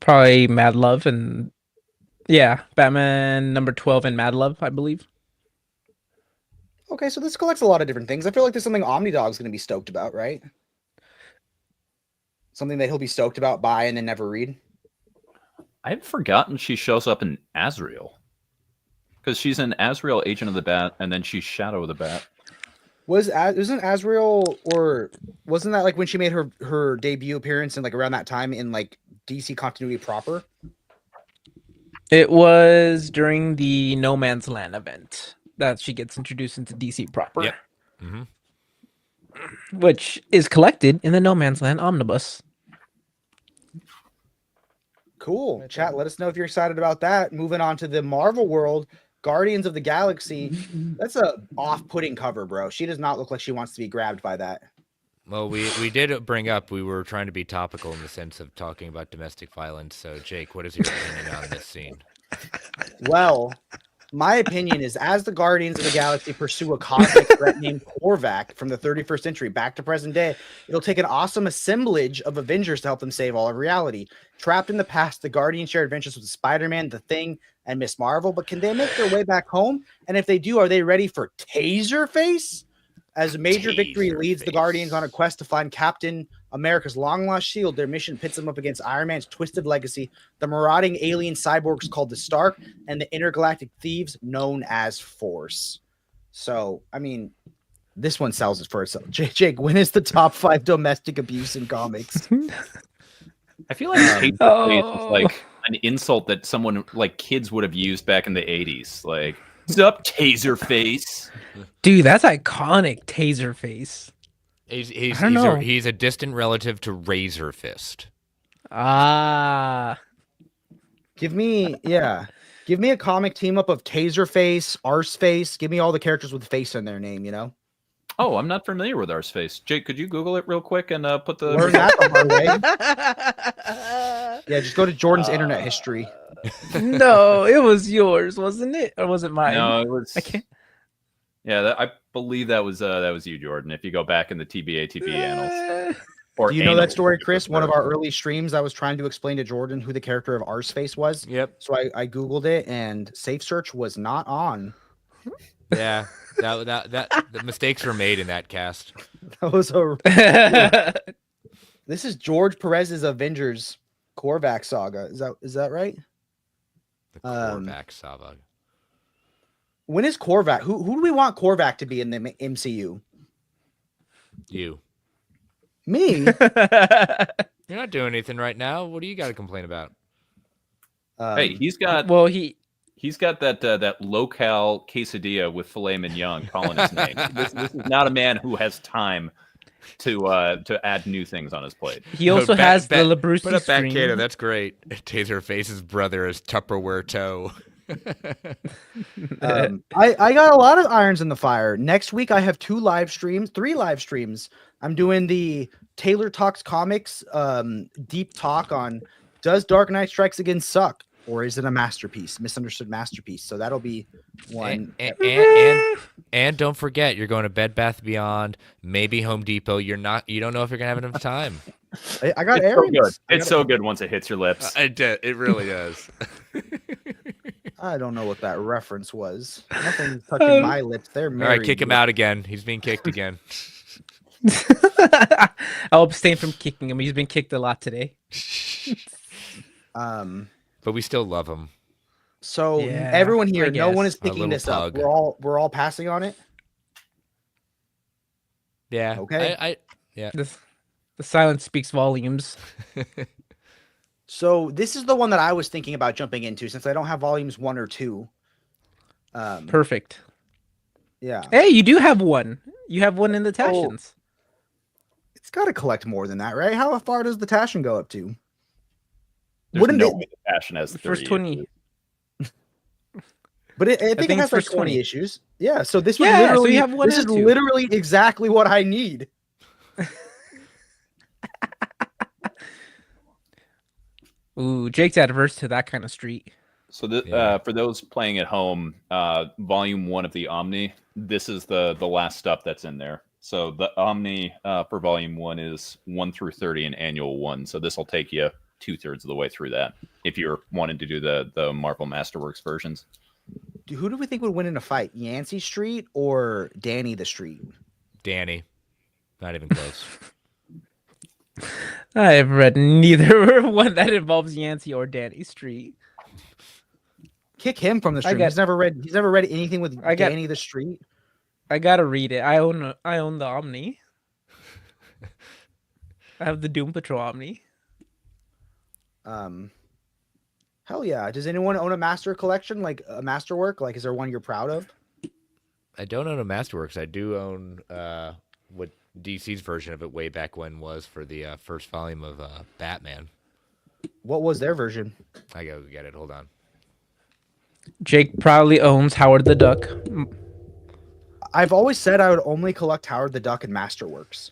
Probably Mad Love and Batman number 12 and Mad Love, I believe. Okay, so this collects a lot of different things. I feel like there's something Omnidog's going to be stoked about, right? Something that he'll be stoked about, buy, and then never read. I had forgotten she shows up in Azrael. Because she's an Azrael Agent of the Bat, and then she's Shadow of the Bat. Wasn't Azrael, or wasn't that like when she made her debut appearance and like around that time in like DC continuity proper? It was during the No Man's Land event that she gets introduced into DC proper. Yep. Mm-hmm. Which is collected in the No Man's Land omnibus. Cool. Chat, let us know if you're excited about that. Moving on to the Marvel world, Guardians of the Galaxy. That's a off-putting cover, bro. She does not look like she wants to be grabbed by that. Well, we did bring up, we were trying to be topical in the sense of talking about domestic violence. So, Jake, what is your opinion on this scene? Well, my opinion is as the Guardians of the Galaxy pursue a cosmic threat named Korvac from the 31st century back to present day, it'll take an awesome assemblage of Avengers to help them save all of reality. Trapped in the past, the Guardians share adventures with Spider-Man, The Thing, and Miss Marvel, but can they make their way back home? And if they do, are they ready for Taserface? As a major victory leads the Guardians on a quest to find Captain America's long-lost shield, their mission pits them up against Iron Man's twisted legacy, the marauding alien cyborgs called the Stark, and the intergalactic thieves known as Force. So, I mean, this one sells it for itself. Jake, when is the top 5 domestic abuse in comics? I feel like Taserface is like an insult that someone like kids would have used back in the 80s. Like, what's up, Taserface? Dude, that's iconic, Taserface. He's a distant relative to Razor Fist. Ah. Give me a comic team up of Taserface, Arseface. Give me all the characters with face in their name, you know? Oh, I'm not familiar with Arseface. Jake, could you Google it real quick and put the... Learn that the hard way. Yeah, just go to Jordan's internet history. No, it was yours, wasn't it? Or was it mine? No, it was... I can't... Yeah, I believe that was you, Jordan. If you go back in the TBA annals. Or do you know that story, Chris? One of our early streams, I was trying to explain to Jordan who the character of Arseface was. Yep. So I Googled it, and Safe Search was not on. Yeah, that the mistakes were made in that cast. That was This is George Perez's Avengers Korvac saga. Is that right? The Korvac saga. When is Korvac? Who do we want Korvac to be in the MCU? You. Me? You're not doing anything right now. What do you got to complain about? Hey, he's got that low-cal quesadilla with filet mignon calling his name. This is not a man who has time to add new things on his plate. He also has the Labrusi Put up back screen. Kato, that's great. Taserface's brother is Tupperware Toe. I got a lot of irons in the fire. Next week I have 3 live streams. I'm doing the Taylor Talks Comics deep talk on does Dark Knight Strikes Again suck? or is it a masterpiece, misunderstood masterpiece? So that'll be one. And don't forget, you're going to Bed Bath Beyond, maybe Home Depot. You don't know if you're gonna have enough time. I got It's so errands. good. It's so good once it hits your lips. It really is. I don't know what that reference was. Nothing's touching my lips. They're All right, kick him out again. He's being kicked again. I'll abstain from kicking him. He's been kicked a lot today. But we still love him. So Yeah, everyone here, I no one guess. is picking little this pug. up. We're all passing on it. Yeah. Okay. The silence speaks volumes. So this is the one that I was thinking about jumping into since I don't have volumes 1 or 2. Perfect. Yeah. Hey, you do have one. You have one in the Tashians. It's got to collect more than that, right? How far does the Tashin go up to? There's Wouldn't no it- way the Passion has The 30 first 20. issues. But I think it think has like first 20 20. issues. Yeah. So this was Yeah, so literally you have one this is and 2. literally exactly what I need. Ooh, Jake's adverse to that kind of street. So Yeah. for those playing at home, volume 1 of the Omni, this is the last stuff that's in there. So the Omni for volume 1 is 1 through 30 in annual 1. So this will take you 2/3 of the way through that if you're wanting to do the Marvel Masterworks versions. Who do we think would win in a fight? Yancey Street or Danny the Street? Danny. Not even close. I've read neither one that involves Yancey or Danny Street. Kick him from the stream. got- He's never read anything with I got- Danny the Street. I gotta read it. I own the Omni. I have the Doom Patrol Omni. Hell yeah. Does anyone own a master collection, like a masterwork? Like, is there one you're proud of? I don't own a Masterworks. I do own what DC's version of it way back when was for the first volume of Batman. What was their version? I gotta get it. Hold on. Jake proudly owns Howard the Duck. I've always said I would only collect Howard the Duck and Masterworks.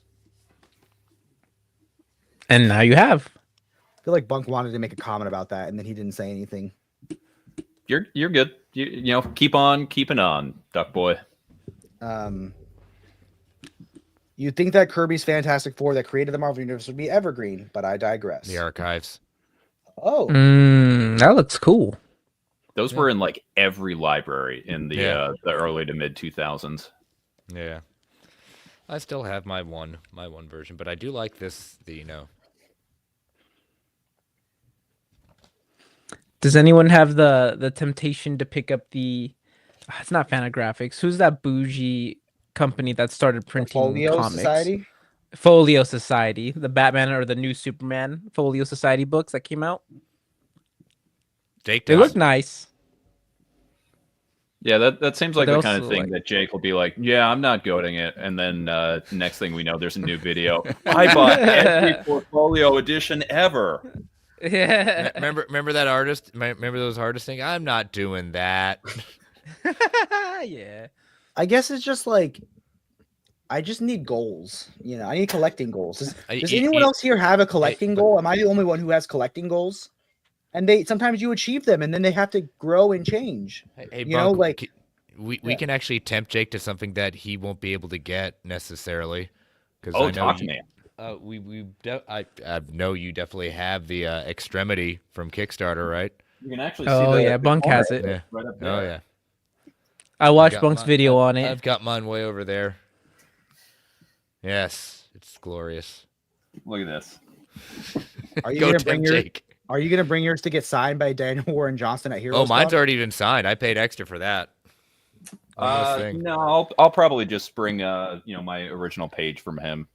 And now you have. I feel like Bunk wanted to make a comment about that, and then he didn't say anything. You're good. You know, keep on keeping on, Duck Boy. You'd think that Kirby's Fantastic Four that created the Marvel Universe would be evergreen, but I digress. The archives. Oh, That looks cool. Those were in like every library in the Yeah. the early to mid 2000s. Yeah. I still have my one version, but I do like this. Does anyone have the temptation to pick up the? It's not Fantagraphics. Who's that bougie company that started printing Folio comics? Society. Folio Society, the Batman or the new Superman Folio Society books that came out. Jake They does. look nice. Yeah, that seems like They the kind of also, thing like- that Jake will be like, yeah, I'm not goading it. And then next thing we know, there's a new video. I bought every portfolio edition ever. Yeah. Remember that artist? Remember those artists saying, "I'm not doing that." Yeah. I guess it's just like I just need goals. You know, I need collecting goals. Does anyone else here have a collecting goal? Am I the only one who has collecting goals? And sometimes you achieve them, and then they have to grow and change. Hey, You know, Bunk, like- we Yeah. can actually tempt Jake to something that he won't be able to get necessarily. Because Oh, I know talk to me. I know you definitely have the Extremity from Kickstarter, right? You can actually Oh, yeah, Bunk has it. Yeah. right up there. Oh yeah. I watched got Bunk's mine- video on it. I've got mine way over there. Yes, it's glorious. Look at this. Are you Go gonna tempt bring your? Jake. Are you gonna bring yours to get signed by Daniel Warren Johnson at Heroes? Oh, mine's Con? already been signed. I paid extra for that. On this thing. No, I'll probably just bring my original page from him.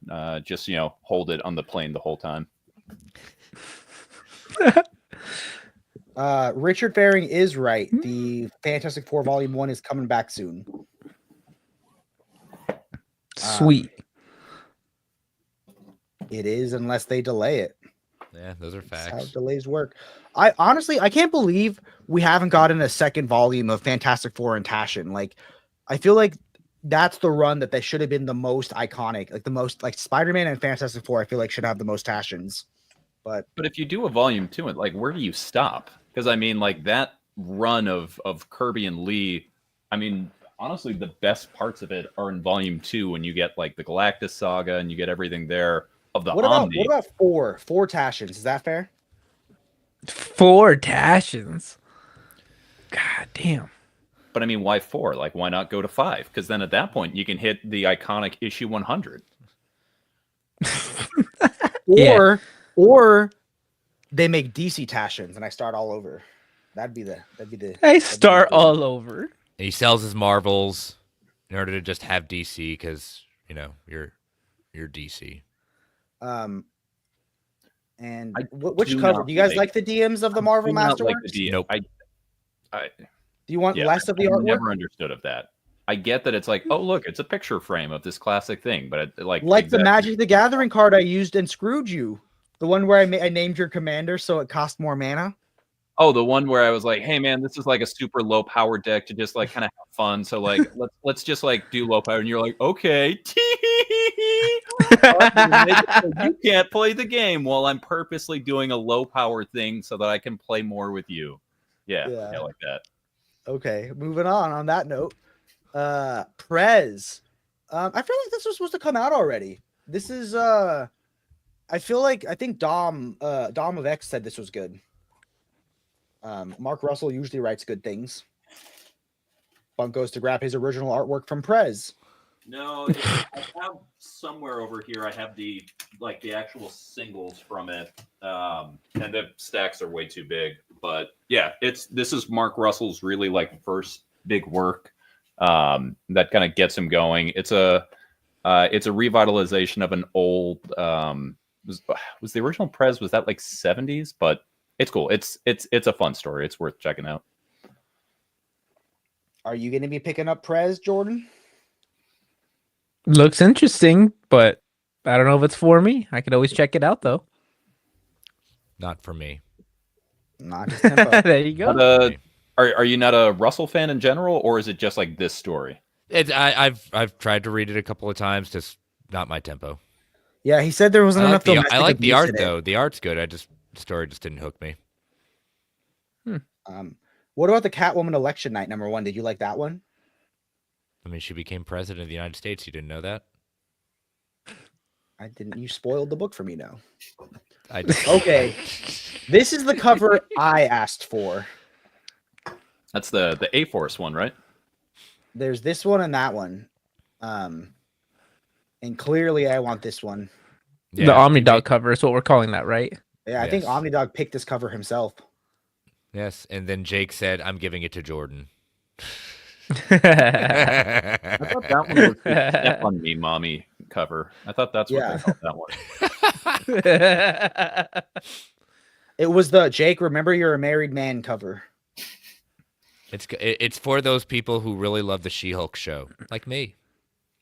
Just hold it on the plane the whole time. Richard Faring is right. The Fantastic Four Volume 1 is coming back soon. Sweet. It is, unless they delay it. Yeah, those are That's how facts. delays work. I honestly can't believe we haven't gotten a second volume of Fantastic Four and Tashin. Like, I feel like that's the run that should have been the most iconic, like the most like Spider-Man and Fantastic Four. I feel like should have the most Tashins. But But if you do a volume 2, like where do you stop? Because I mean, like that run of Kirby and Lee, I mean, honestly, the best parts of it are in Volume 2 when you get like the Galactus Saga and you get everything there of the Omni. What about four Tashins? Is that fair? 4 Tashins. God damn. But I mean, why 4? Like, why not go to 5? Because then at that point, you can hit the iconic issue 100. Or they make DC Tashins and I start all over. That'd be the. I start all over. He sells his Marvels in order to just have DC because you're DC. And which cover? Do you guys like the DMs of the Marvel Masterworks? Like the Nope. Do you want less of the artwork? Never understood of that. I get that it's like, oh look, it's a picture frame of this classic thing, but like the Magic the Gathering card I used and screwed you, the one where I named your commander so it cost more mana. Oh, the one where I was like, hey man, this is like a super low power deck to just like kind of have fun. So like let's just like do low power, and you're like, okay, you can't play the game while I'm purposely doing a low power thing so that I can play more with you. Yeah, like that. Okay, moving on that note. Perez. I feel like this was supposed to come out already. This is I think Dom of X said this was good. Mark Russell usually writes good things. Bunk goes to grab his original artwork from Perez. No, I have somewhere over here. I have the actual singles from it, and the stacks are way too big. But yeah, this is Mark Russell's really like first big work that kind of gets him going. It's a revitalization of an old was the original Perez, was that like 70s? But it's cool. It's a fun story. It's worth checking out. Are you going to be picking up Perez, Jordan? Looks interesting, but I don't know if it's for me. I could always check it out though. Not for me. Not just tempo. There you go. Are you not a Russell fan in general, or is it just like this story? I've tried to read it a couple of times, just not my tempo. Yeah, he said there wasn't enough. I like the art though. The art's good. The story just didn't hook me. What about the Catwoman election night #1? Did you like that one? I mean, she became president of the United States. You didn't know that? I didn't. You spoiled the book for me now. I did. Okay. This is the cover I asked for. That's the A-Force one, right? There's this one and that one. And clearly I want this one. Yeah, the Omnidog cover is what we're calling that, right? Yeah, I think Omnidog picked this cover himself. Yes, and then Jake said, I'm giving it to Jordan. I thought that one was the Step on Me Mommy cover. I thought that's what they called that one. It was the Jake, remember you're a married man cover. It's for those people who really love the She-Hulk show, like me.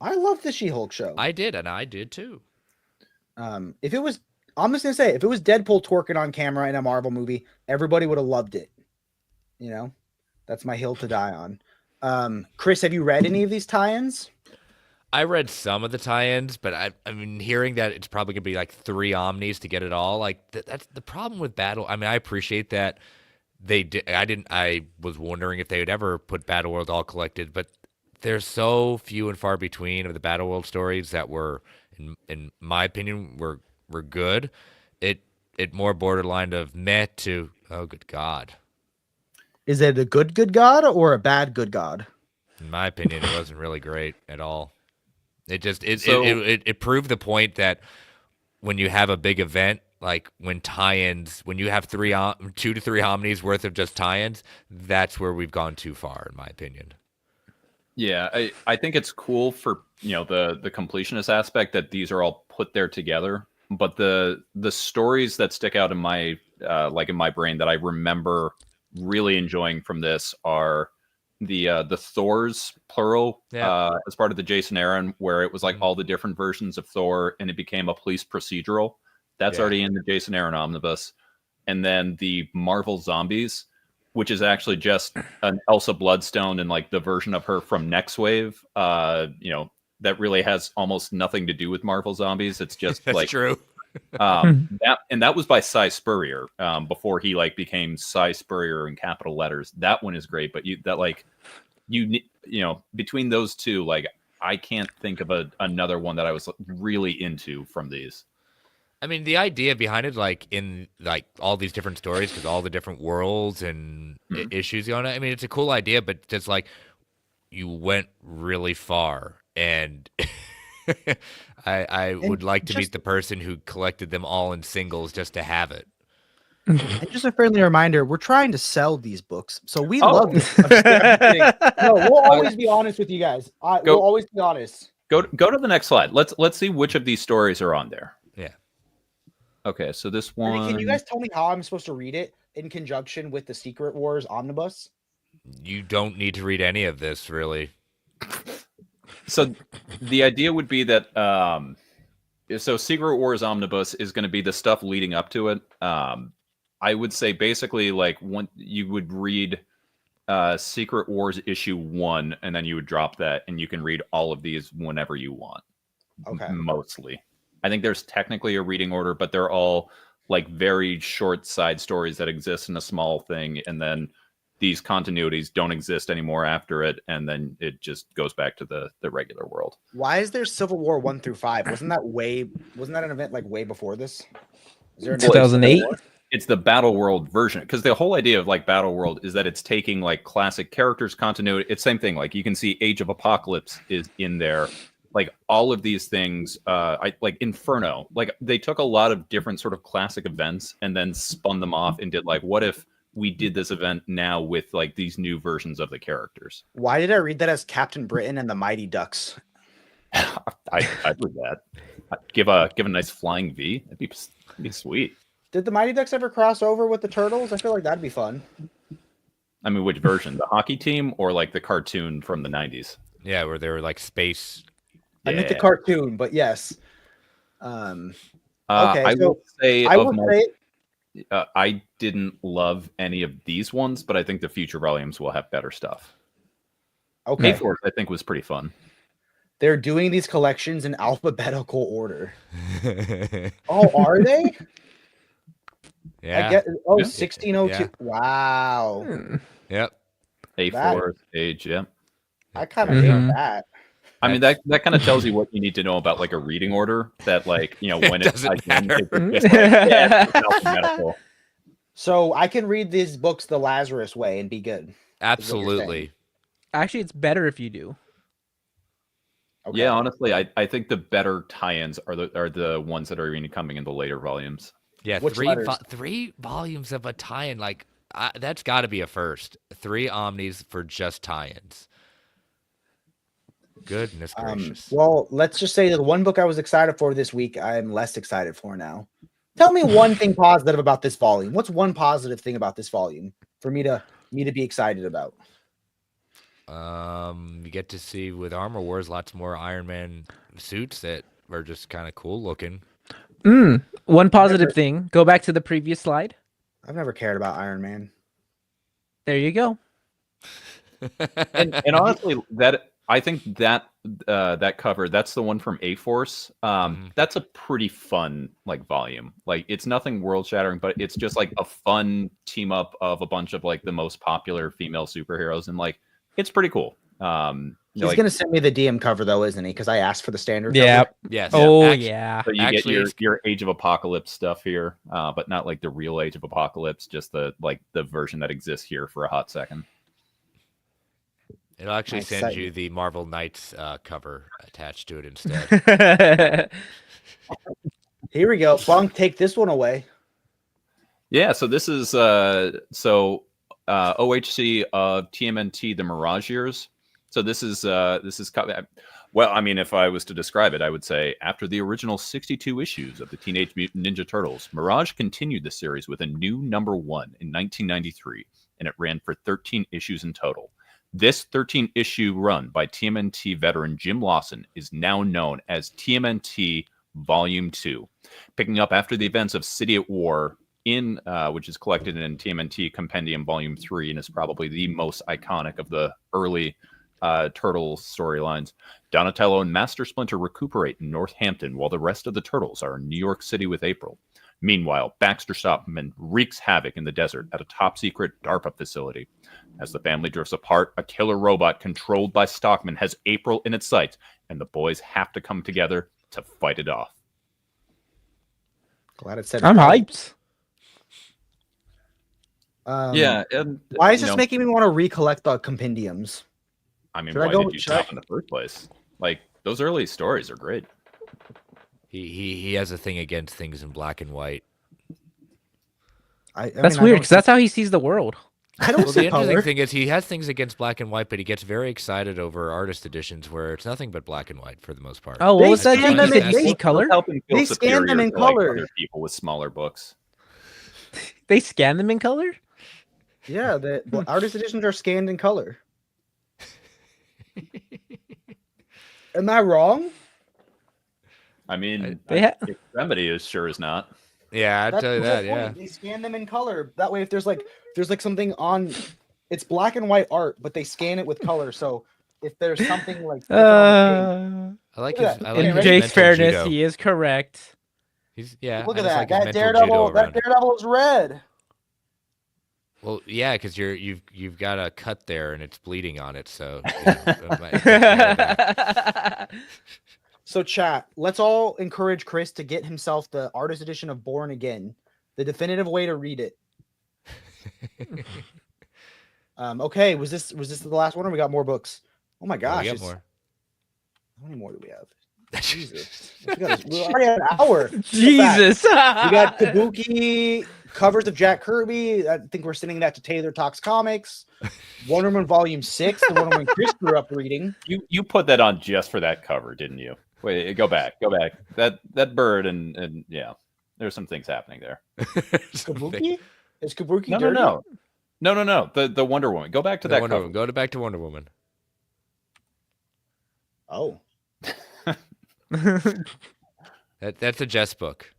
I love the She-Hulk show. I did, and I did too. If it was, I'm just gonna say, if it was Deadpool twerking on camera in a Marvel movie, everybody would have loved it. You know, that's my hill to die on. Chris, have you read any of these tie-ins? I read some of the tie-ins, but I mean, hearing that it's probably gonna be like 3 Omnis to get it all, like that's the problem with Battle. I mean, I appreciate that they did. I was wondering if they would ever put Battle World all collected, but there's so few and far between of the Battle World stories that were, in my opinion, were good. It more borderline of meh to oh good God. Is it a good God or a bad good God? In my opinion, it wasn't really great at all. It proved the point that when you have a big event, like when tie-ins, when you have 2 to 3 Omnis worth of just tie-ins, that's where we've gone too far, in my opinion. Yeah, I think it's cool for the completionist aspect that these are all put there together. But the stories that stick out in my in my brain that I remember really enjoying from this are the Thors plural as part of the Jason Aaron, where it was like all the different versions of Thor and it became a police procedural. That's already in the Jason Aaron omnibus. And then the Marvel Zombies, which is actually just an Elsa Bloodstone and like the version of her from Next Wave, that really has almost nothing to do with Marvel Zombies. It's just That's true. That was by Cy Spurrier before he like became Cy Spurrier in capital letters. That one is great, but you know, between those two, like I can't think of another one that I was really into from these. I mean, the idea behind it, like in like all these different stories, because all the different worlds and issues going on. I mean, it's a cool idea, but just like you went really far, and I would like to meet the person who collected them all in singles just to have it. And just a friendly reminder, we're trying to sell these books, so we love this. I'm kidding. No, we'll always be honest with you guys. We'll always be honest. Go to the next slide. Let's see which of these stories are on there. Yeah. Okay, so this one. Can you guys tell me how I'm supposed to read it in conjunction with the Secret Wars omnibus? You don't need to read any of this, really. So the idea would be that so Secret Wars omnibus is going to be the stuff leading up to it. I would say basically like when you would read Secret Wars issue 1, and then you would drop that, and you can read all of these whenever you want. Okay. Mostly. I think there's technically a reading order, but they're all like very short side stories that exist in a small thing, and then these continuities don't exist anymore after it, and then it just goes back to the regular world. Why is there Civil War 1 through 5? Wasn't that an event like way before this? Is there 2008? It's the Battle World version, because the whole idea of like Battle World is that it's taking like classic characters continuity. It's same thing. Like you can see Age of Apocalypse is in there. Like all of these things, like Inferno, like they took a lot of different sort of classic events and then spun them off and did like, what if we did this event now with like these new versions of the characters? Why did I read that as Captain Britain and the Mighty Ducks? I read that. Give a nice flying V. That'd be sweet. Did the Mighty Ducks ever cross over with the Turtles? I feel like that'd be fun. I mean, which version? The hockey team or like the cartoon from the 90s? Yeah, where they were like space. I meant the cartoon, but yes. Okay, I so will say I would say I didn't love any of these ones, but I think the future volumes will have better stuff. okay. A-Force, I think, was pretty fun. They're doing these collections in alphabetical order. Oh, are they? Yeah. I get, Yeah. 1602. Yeah. Wow. Yep. A-Force, Age, yeah. I kind of Mhm. hate that. I mean, that kind of tells you what you need to know about like a reading order, that like, you know, when It it's doesn't like, matter. it's just like, yeah, it's alphabetical. So I can read these books the Lazarus way and be good. Absolutely. Actually, it's better if you do. Okay. Yeah, honestly, I think the better tie-ins are the ones that are even coming in the later volumes. Yeah, Which letters? three volumes of a tie-in, like that's got to be a first. 3 omnis for just tie-ins. Goodness gracious. Well, let's just say that the one book I was excited for this week, I'm less excited for now. Tell me one thing positive about this volume. What's one positive thing about this volume for me to be excited about? You get to see with Armor Wars lots more Iron Man suits that are just kind of cool looking. One positive thing. Go back to the previous slide. I've never cared about Iron Man. There you go. And honestly, that I think that that cover, that's the one from A-Force. That's a pretty fun like volume. Like it's nothing world shattering, but it's just like a fun team up of a bunch of like the most popular female superheroes, and like it's pretty cool. He's like, gonna send me the DM cover though, isn't he? Because I asked for the standard. Yeah. cover. Yes. Oh Actu- yeah. so you actually, get your Age of Apocalypse stuff here, but not like the real Age of Apocalypse, just the version that exists here for a hot second. It'll actually Nice send sight. you the Marvel Knights cover attached to it instead. Here we go. Bunk, take this one away. Yeah, so this is OHC of TMNT, the Mirage Years. So this is well, I mean, if I was to describe it, I would say after the original 62 issues of the Teenage Mutant Ninja Turtles, Mirage continued the series with a new #1 in 1993, and it ran for 13 issues in total. This 13-issue run by TMNT veteran Jim Lawson is now known as TMNT Volume 2, picking up after the events of City at War, which is collected in TMNT Compendium Volume 3 and is probably the most iconic of the early Turtles storylines. Donatello and Master Splinter recuperate in Northampton while the rest of the Turtles are in New York City with April. Meanwhile, Baxter Stockman wreaks havoc in the desert at a top-secret DARPA facility. As the family drifts apart, a killer robot controlled by Stockman has April in its sights, and the boys have to come together to fight it off. Glad it said. I'm hyped. And Why is this making me want to recollect the compendiums? I mean, Should I why go- did you should I- stop in the first place? Like, those early stories are great. He has a thing against things in black and white. That's weird because that's how he sees the world. I don't Well, the see interesting color. thing is he has things against black and white, but he gets very excited over artist editions where it's nothing but black and white for the most part. Oh, what They was that? scan You them said in- you they- see color? Helping feel They scan them superior in to, like, color. other people with smaller books. They scan them in color? Yeah, the artist editions are scanned in color. Am I wrong? I mean, They ha- Extremity is sure as not. Yeah, I'd That's tell you the whole that. Yeah. point. They scan them in color. That way, if there's like something on, it's black and white art, but they scan it with color. So if therere's something like different on the I like Look his. at that. I Okay, like In his ready? Jake's mental fairness, judo. he is correct. He's yeah. page, look I at just that. like his That mental Daredevil. judo That around it. Daredevil is red. Well, yeah, because you've got a cut there and it's bleeding on it, so. You know, it might- yeah. So chat, let's all encourage Chris to get himself the artist edition of Born Again, the definitive way to read it. Okay, was this the last one, or we got more books? Oh my Oh, gosh, we got it's- more. how many more do we have? Jesus, we already had an hour. Jesus. We got Kabuki covers of Jack Kirby. I think we're sending that to Taylor Talks Comics. Wonder Woman Volume 6, the Wonder Woman Chris grew up reading. You put that on just for that cover, didn't you? Wait, go back. That bird and yeah, there's some things happening there. Kabuki? Is Kabuki No, dirty? no. The Wonder Woman. Go back to that Wonder cover. Woman. Go back to Wonder Woman. Oh. That's a Jess book.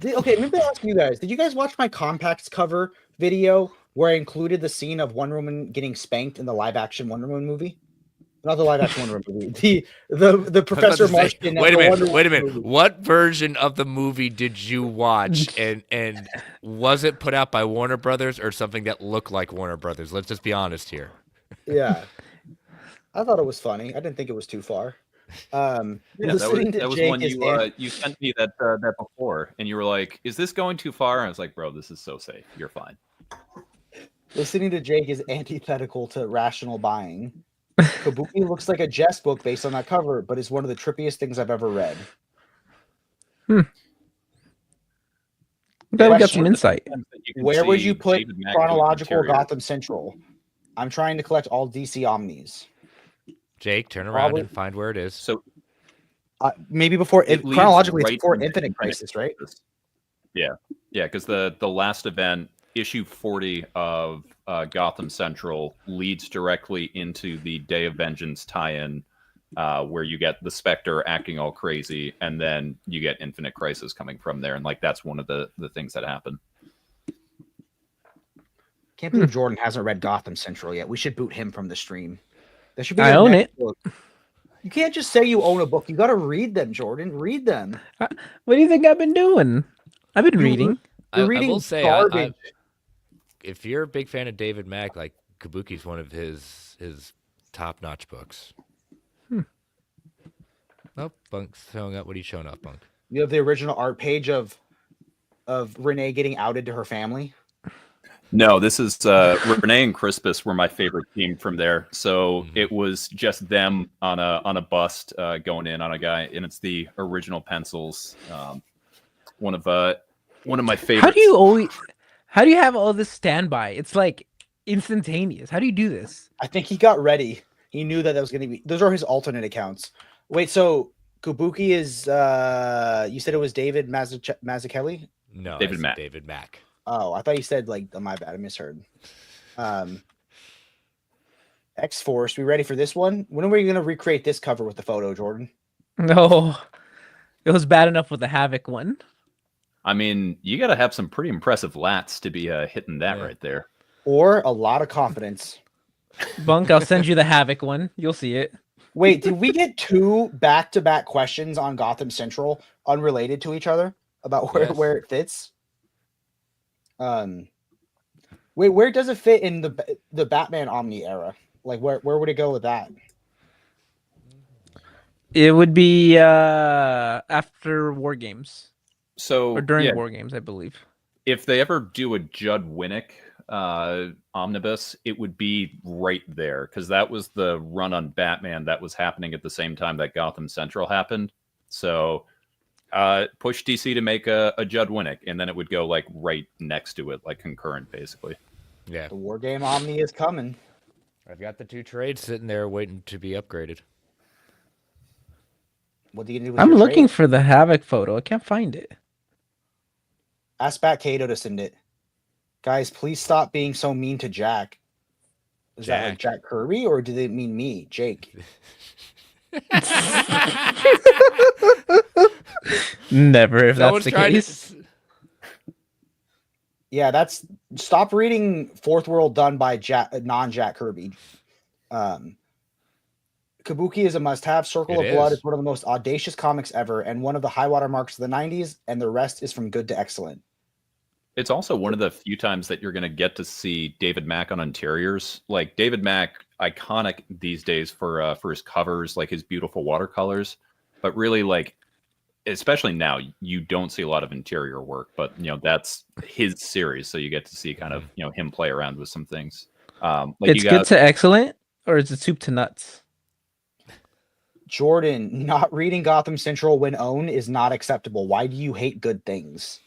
Okay, maybe I'll ask you guys. Did you guys watch my Compacts cover video where I included the scene of Wonder Woman getting spanked in the live action Wonder Woman movie? Not the live action Wonder Woman movie. The Professor I was about to say, Martian. Wait a Wonder minute. Wait a Woman minute. movie. What version of the movie did you watch? And was it put out by Warner Brothers or something that looked like Warner Brothers? Let's just be honest here. Yeah. I thought it was funny. I didn't think it was too far. Yeah, Listening to that was Jake one is you sent me that before, and you were like, "Is this going too far?" And I was like, "Bro, this is so safe. You're fine." listening to Jake is antithetical to rational buying. Kabuki looks like a Jess book based on that cover, but it's one of the trippiest things I've ever read. I'm glad we got Question. some insight. Where would you put David Mack chronological interior. Gotham Central? I'm trying to collect all DC Omnis. Jake, turn around Probably- and find where it is. So Maybe before It leads chronologically, it's right before into Infinite Crisis, right? Yeah, because the last event, issue 40 of Gotham Central, leads directly into the Day of Vengeance tie-in, where you get the Spectre acting all crazy, and then you get Infinite Crisis coming from there, and like that's one of the things that happen. Can't believe Jordan hasn't read Gotham Central yet. We should boot him from the stream. That should be. I the own next it. book. You can't just say you own a book. You got to read them, Jordan. Read them. What do you think I've been doing? I've been reading. You're I reading will say, garbage. if you're a big fan of David Mack, like Kabuki's one of his top-notch books. Nope, Bunk's showing up. What are you showing off, Bunk? You have the original art page of Renee getting outed to her family. No, this is Renee and Crispus were my favorite team from there. So Mhm. it was just them on a bust going in on a guy, and it's the original pencils. One of my favorites. How do you have all this standby? It's like instantaneous. How do you do this? I think he got ready. He knew that was going to be. Those are his alternate accounts. Wait, so Kabuki is? You said it was David Mazzucchelli? No, David I said Mack. David Mack. Oh, I thought you said like. Oh, my bad, I misheard. X-Force, we ready for this one? When are we going to recreate this cover with the photo, Jordan? No, it was bad enough with the Havoc one. I mean, you got to have some pretty impressive lats to be hitting that Yeah. right there. Or a lot of confidence? Bunk, I'll send you the Havoc one. You'll see it. Wait, did we get 2 back-to-back questions on Gotham Central unrelated to each other about Yes. where it fits? Wait, where does it fit in the Batman Omni era? Like, where would it go with that? It would be after War Games So or during yeah, War Games, I believe. if they ever do a Judd Winnick omnibus, it would be right there because that was the run on Batman that was happening at the same time that Gotham Central happened. So push DC to make a Judd Winnick, and then it would go like right next to it, like concurrent, basically. Yeah, The War Game Omni is coming. I've got the 2 trades sitting there waiting to be upgraded. What do you do with I'm your looking trade? for the Havoc photo. I can't find it. Ask Bat Cato to send it. Guys, please stop being so mean to Jack. Is that like Jack Kirby, or do they mean me, Jake? Never, if Someone's that's the trying case. Yeah, that's stop reading Fourth World done by non-Jack Kirby. Kabuki is a must-have. Circle It of Blood is. is one of the most audacious comics ever, and one of the high water marks of the '90s. And the rest is from good to excellent. It's also one of the few times that you're going to get to see David Mack on interiors. Like David Mack, iconic these days for his covers, like his beautiful watercolors. But really, like, especially now, you don't see a lot of interior work. But that's his series, so you get to see kind of him play around with some things. Like It's good to excellent, or is it soup to nuts? Jordan, not reading Gotham Central when owned is not acceptable. Why do you hate good things?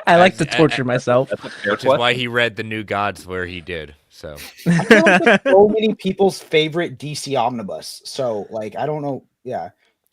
I like to torture myself. That's a fair Which is why he read The New Gods where he did. So I feel like that's so many people's favorite DC omnibus. So, like, I don't know. Yeah.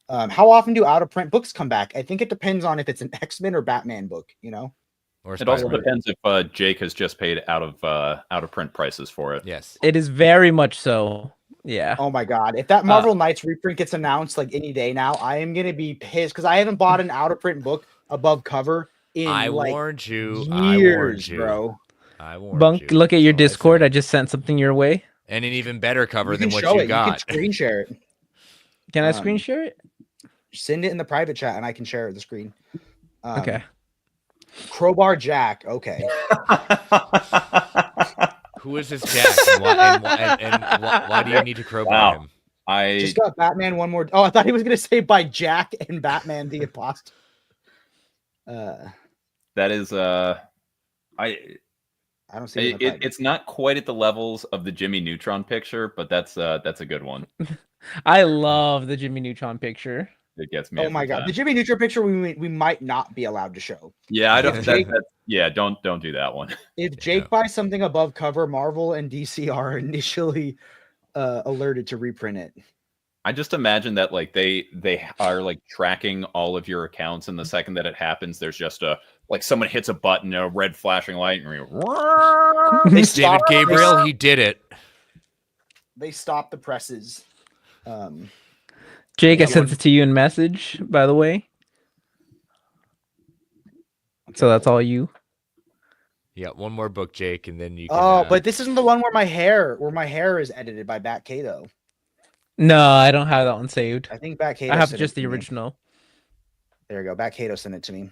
How often do out of print books come back? I think it depends on if it's an X-Men or Batman book. or It also Spider-Man. depends if Jake has just paid out of print prices for it. Yes. It is very much so. Yeah. Oh my god! If that Marvel Knights reprint gets announced like any day now, I am gonna be pissed because I haven't bought an out of print book above cover in I like warned you. years, I warned you. bro. I warned Bunk, you. look at your That's all I Discord. said. I just sent something your way. And an even better cover You than can what show you it. got. You can screen share it. Can I Um, screen share it? Send it in the private chat, and I can share the screen. Okay. Crowbar Jack. Okay. Who is this Jack? Why do you need to crowbar him? I Just got Batman one more. Oh, I thought he was gonna say by Jack and Batman the Apostle. that is I don't see it. in the private. it's not quite at the levels of the Jimmy Neutron picture, but that's a good one. I love the Jimmy Neutron picture. It gets me. Oh every my god, time. the Jimmy Neutron picture we might not be allowed to show. Yeah, I don't. Jake- Don't do that one. If Jake buys something above cover, Marvel and DC are initially alerted to reprint it. I just imagine that like they are like tracking all of your accounts, and the second that it happens, there's just someone hits a button, a red flashing light, and They David stop, Gabriel, he did it. They stop the presses. Jake, I Yeah, sent it to you in message, by the way. So that's all you. Yeah, one more book, Jake, and then you can. Oh, but this isn't the one where my hair is edited by Bat Cato. No, I don't have that one saved. I think Bat Cato. I have sent just it to the me. original. There you go. Bat Cato sent it to me.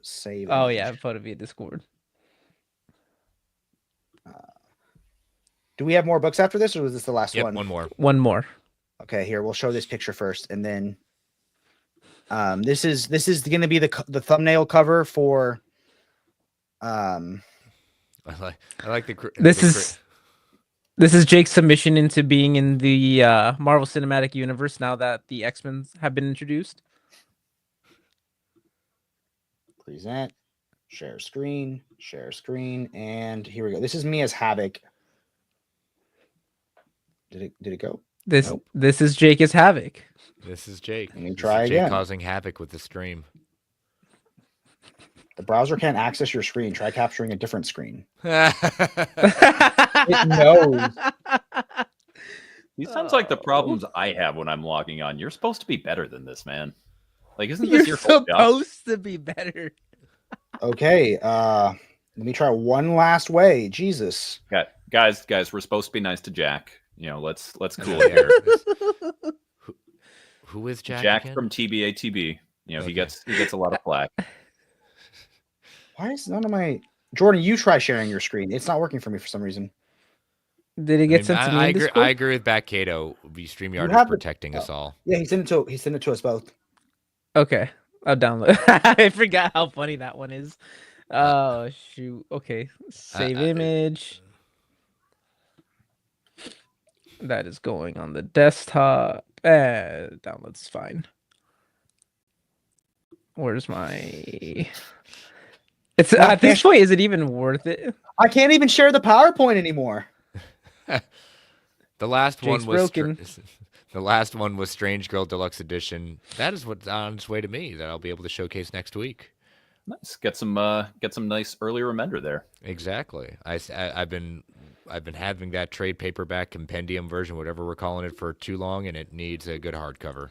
Save. Oh image. yeah, photo via Discord. Do we have more books after this, or was this the last Yep, one? one more. One more. Okay, here we'll show this picture first, and then this is going to be the thumbnail cover for. I like the. This is Jake's submission into being in the Marvel Cinematic Universe now that the X-Men have been introduced. Present, share screen, and here we go. This is me as Havoc. Did it go? Nope. This is Jake as Havoc. This is Jake. Let me This try is Jake again. causing havoc with the stream. The browser can't access your screen. Try capturing a different screen. It It knows. These sounds like the problems I have when I'm logging on. You're supposed to be better than this, man. Like, isn't this You're your whole job? supposed to be better. Okay. Let me try one last way. Jesus. Guys, we're supposed to be nice to Jack. Let's cool it here. Who is Jack? Jack again? from TBATB. Okay. He gets a lot of flack. Why is none of my Jordan? You try sharing your screen. It's not working for me for some reason. Did it get sent to me in Discord? I agree with Back Kato. StreamYard is protecting us all. Yeah, he sent it to us both. Okay, I'll download. I forgot how funny that one is. Oh shoot. Okay, save image. That is going on the desktop. Download's fine. Where's my? It's at this point. Is it even worth it? I can't even share the PowerPoint anymore. The last one was broken. The last one was Strange Girl Deluxe Edition. That is what's on its way to me that I'll be able to showcase next week. Nice. Get some nice early remainder there. Exactly. I've been having that trade paperback compendium version, whatever we're calling it, for too long, and it needs a good hardcover.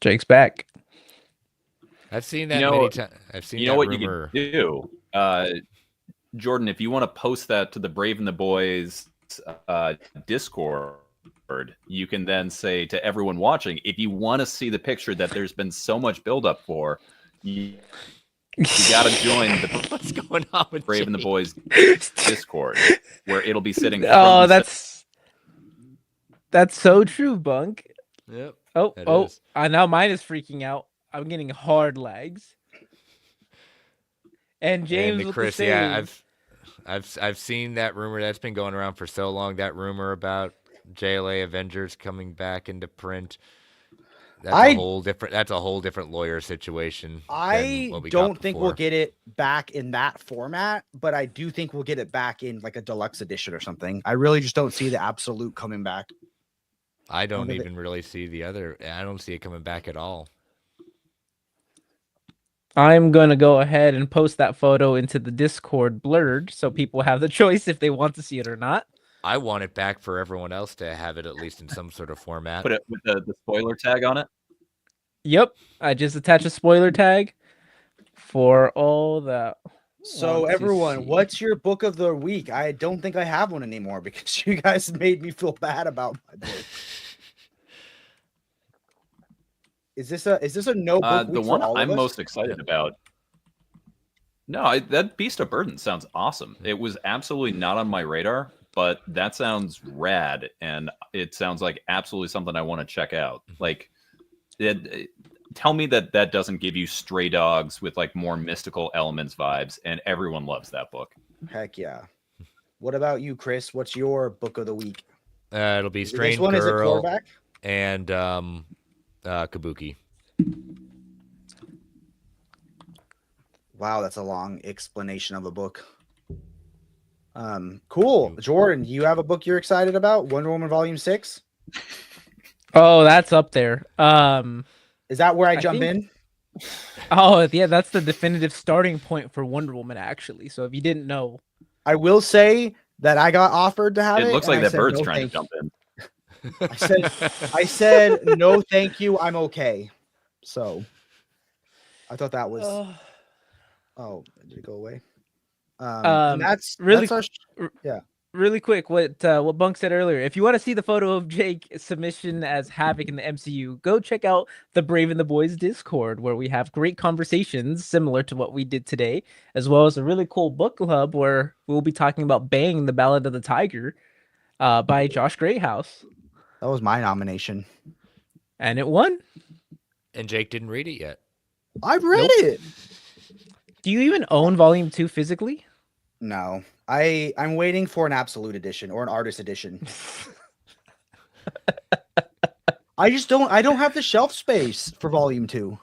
Jake's back. I've seen that many times. I've seen. What rumor. You can do, Jordan? If you want to post that to the Brave and the Boys Discord, you can then say to everyone watching, if you want to see the picture that there's been so much buildup for, you got to join the What's going on with Brave Jake? and the Boys Discord, where it'll be sitting. Oh, that's so true, Bunk. Yep. Oh, now mine is freaking out. I'm getting hard lags. And James and with Chris, the save. I've seen that rumor that's been going around for so long. That rumor about JLA Avengers coming back into print. That's a whole different lawyer situation. I don't think we'll get it back in that format, but I do think we'll get it back in like a deluxe edition or something. I really just don't see the Absolute coming back. I don't even really see the other. I don't see it coming back at all. I'm going to go ahead and post that photo into the Discord blurred so people have the choice if they want to see it or not. I want it back for everyone else to have it at least in some sort of format. Put it with the spoiler tag on it. Yep. I just attached a spoiler tag for all that. So everyone, what's your book of the week? I don't think I have one anymore because you guys made me feel bad about my book. Is this a no book week the one for all I'm of us? most excited about? No, that Beast of Burden sounds awesome. It was absolutely not on my radar, but that sounds rad, and it sounds like absolutely something I want to check out. Like, tell me that doesn't give you Stray Dogs with like more mystical elements vibes, and everyone loves that book. Heck yeah. What about you, Chris? What's your book of the week? It'll be Strange This one is a Girl quarterback? and Kabuki. Wow, that's a long explanation of a book. Cool. Jordan, you have a book you're excited about? Wonder Woman Volume 6? Oh, that's up there. Is that where I jump in? Oh, yeah, that's the definitive starting point for Wonder Woman, actually. So if you didn't know. I will say that I got offered to have it. It looks like that bird's no, trying to jump in. I said no, thank you. I'm okay. So I thought that was. Oh, did it go away? That's really. Yeah. Really quick, what Bunk said earlier. If you want to see the photo of Jake's submission as Havoc in the MCU, go check out the Brave and the Boys Discord, where we have great conversations similar to what we did today, as well as a really cool book club where we'll be talking about Bang, the Ballad of the Tiger, by Josh Greathouse. That was my nomination. And it won. And Jake didn't read it yet. I've read it. Do you even own Volume 2 physically? No. I'm waiting for an Absolute edition or an artist edition. I don't have the shelf space for Volume 2.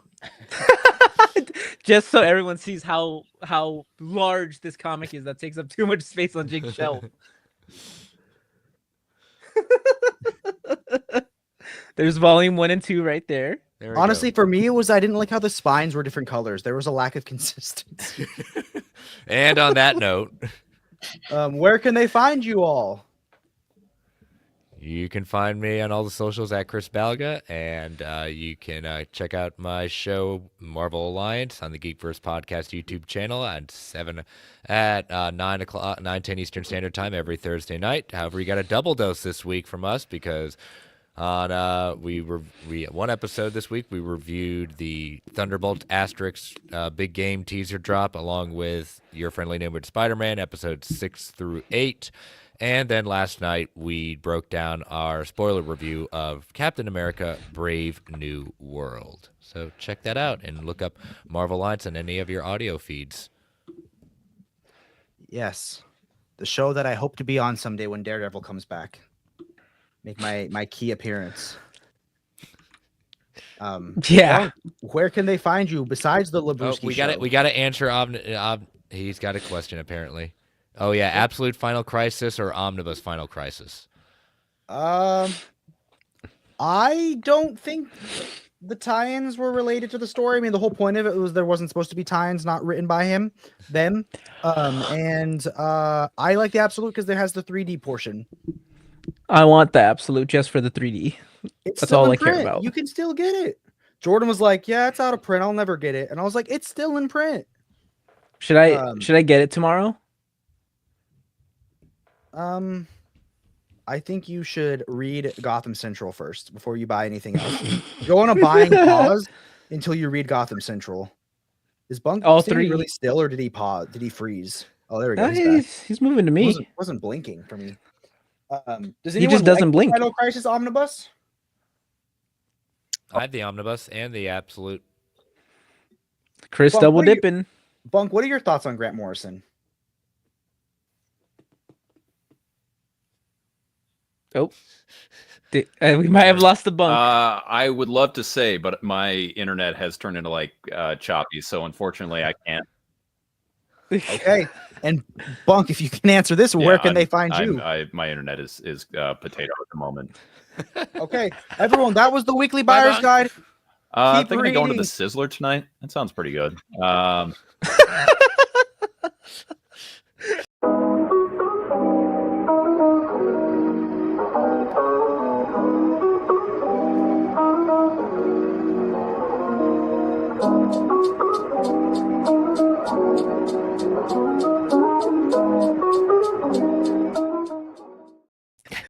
Just so everyone sees how large this comic is, that takes up too much space on Jake's shelf. There's Volume 1 and 2 right there. Honestly, for me, it was I didn't like how the spines were different colors. There was a lack of consistency. And on that note, where can they find you all? You can find me on all the socials at Chris Balga, and you can check out my show Marvel Alliance on the Geekverse Podcast YouTube channel at 9:10 Eastern Standard Time every Thursday night. However, you got a double dose this week from us because on one episode this week we reviewed the Thunderbolt Asterix big game teaser drop along with Your Friendly Neighborhood Spider-Man episodes 6 through 8. And then last night, we broke down our spoiler review of Captain America Brave New World. So check that out and look up Marvel Alliance on any of your audio feeds. Yes. The show that I hope to be on someday when Daredevil comes back. Make my key appearance. Yeah. Where can they find you besides the Labruski show? We got to answer. He's got a question, apparently. Oh, yeah, Absolute Final Crisis or Omnibus Final Crisis? I don't think the tie-ins were related to the story. I mean, the whole point of it was there wasn't supposed to be tie-ins not written by them. And I like the Absolute because there has the 3D portion. I want the Absolute just for the 3D. That's all I care about. You can still get it. Jordan was like, yeah, it's out of print. I'll never get it. And I was like, it's still in print. Should I get it tomorrow? I think you should read Gotham Central first before you buy anything else. Go on a buying pause until you read Gotham Central. Is Bunk all staying three really still, or did he pause? Did he freeze? Oh, there we go. He's moving to me. Wasn't blinking for me. Does he just doesn't blink. Final Crisis Omnibus? I have the Omnibus and the Absolute. Chris Bunk, double dipping. Bunk, what are your thoughts on Grant Morrison? Oh, we might have lost the Bunk. I would love to say, but my internet has turned into like choppy, so unfortunately I can't. Okay, and Bunk, if you can answer this, where can they find you? My internet is potato at the moment. Okay, everyone, that was the weekly buyer's guide. I think I'm going to the Sizzler tonight. That sounds pretty good. Thank you.